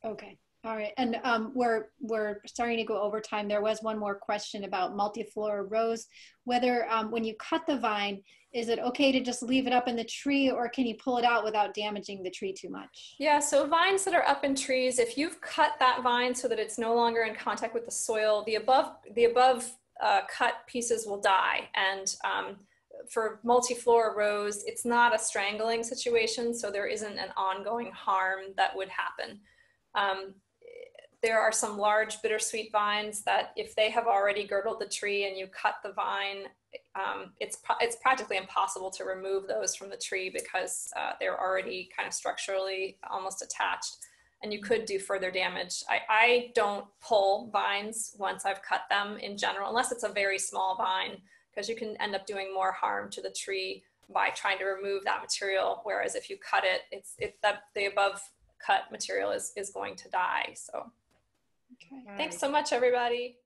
Okay, all right, and we're starting to go over time. There was one more question about Multiflora Rose, whether when you cut the vine, is it okay to just leave it up in the tree, or can you pull it out without damaging the tree too much? Yeah, so vines that are up in trees, if you've cut that vine so that it's no longer in contact with the soil, the above cut pieces will die. And for Multiflora Rose, it's not a strangling situation, so there isn't an ongoing harm that would happen. There are some large bittersweet vines that if they have already girdled the tree and you cut the vine, it's practically impossible to remove those from the tree because they're already kind of structurally almost attached, and you could do further damage. I don't pull vines once I've cut them in general, unless it's a very small vine, because you can end up doing more harm to the tree by trying to remove that material. Whereas if you cut it, the above cut material is going to die. So Okay. thanks so much, everybody.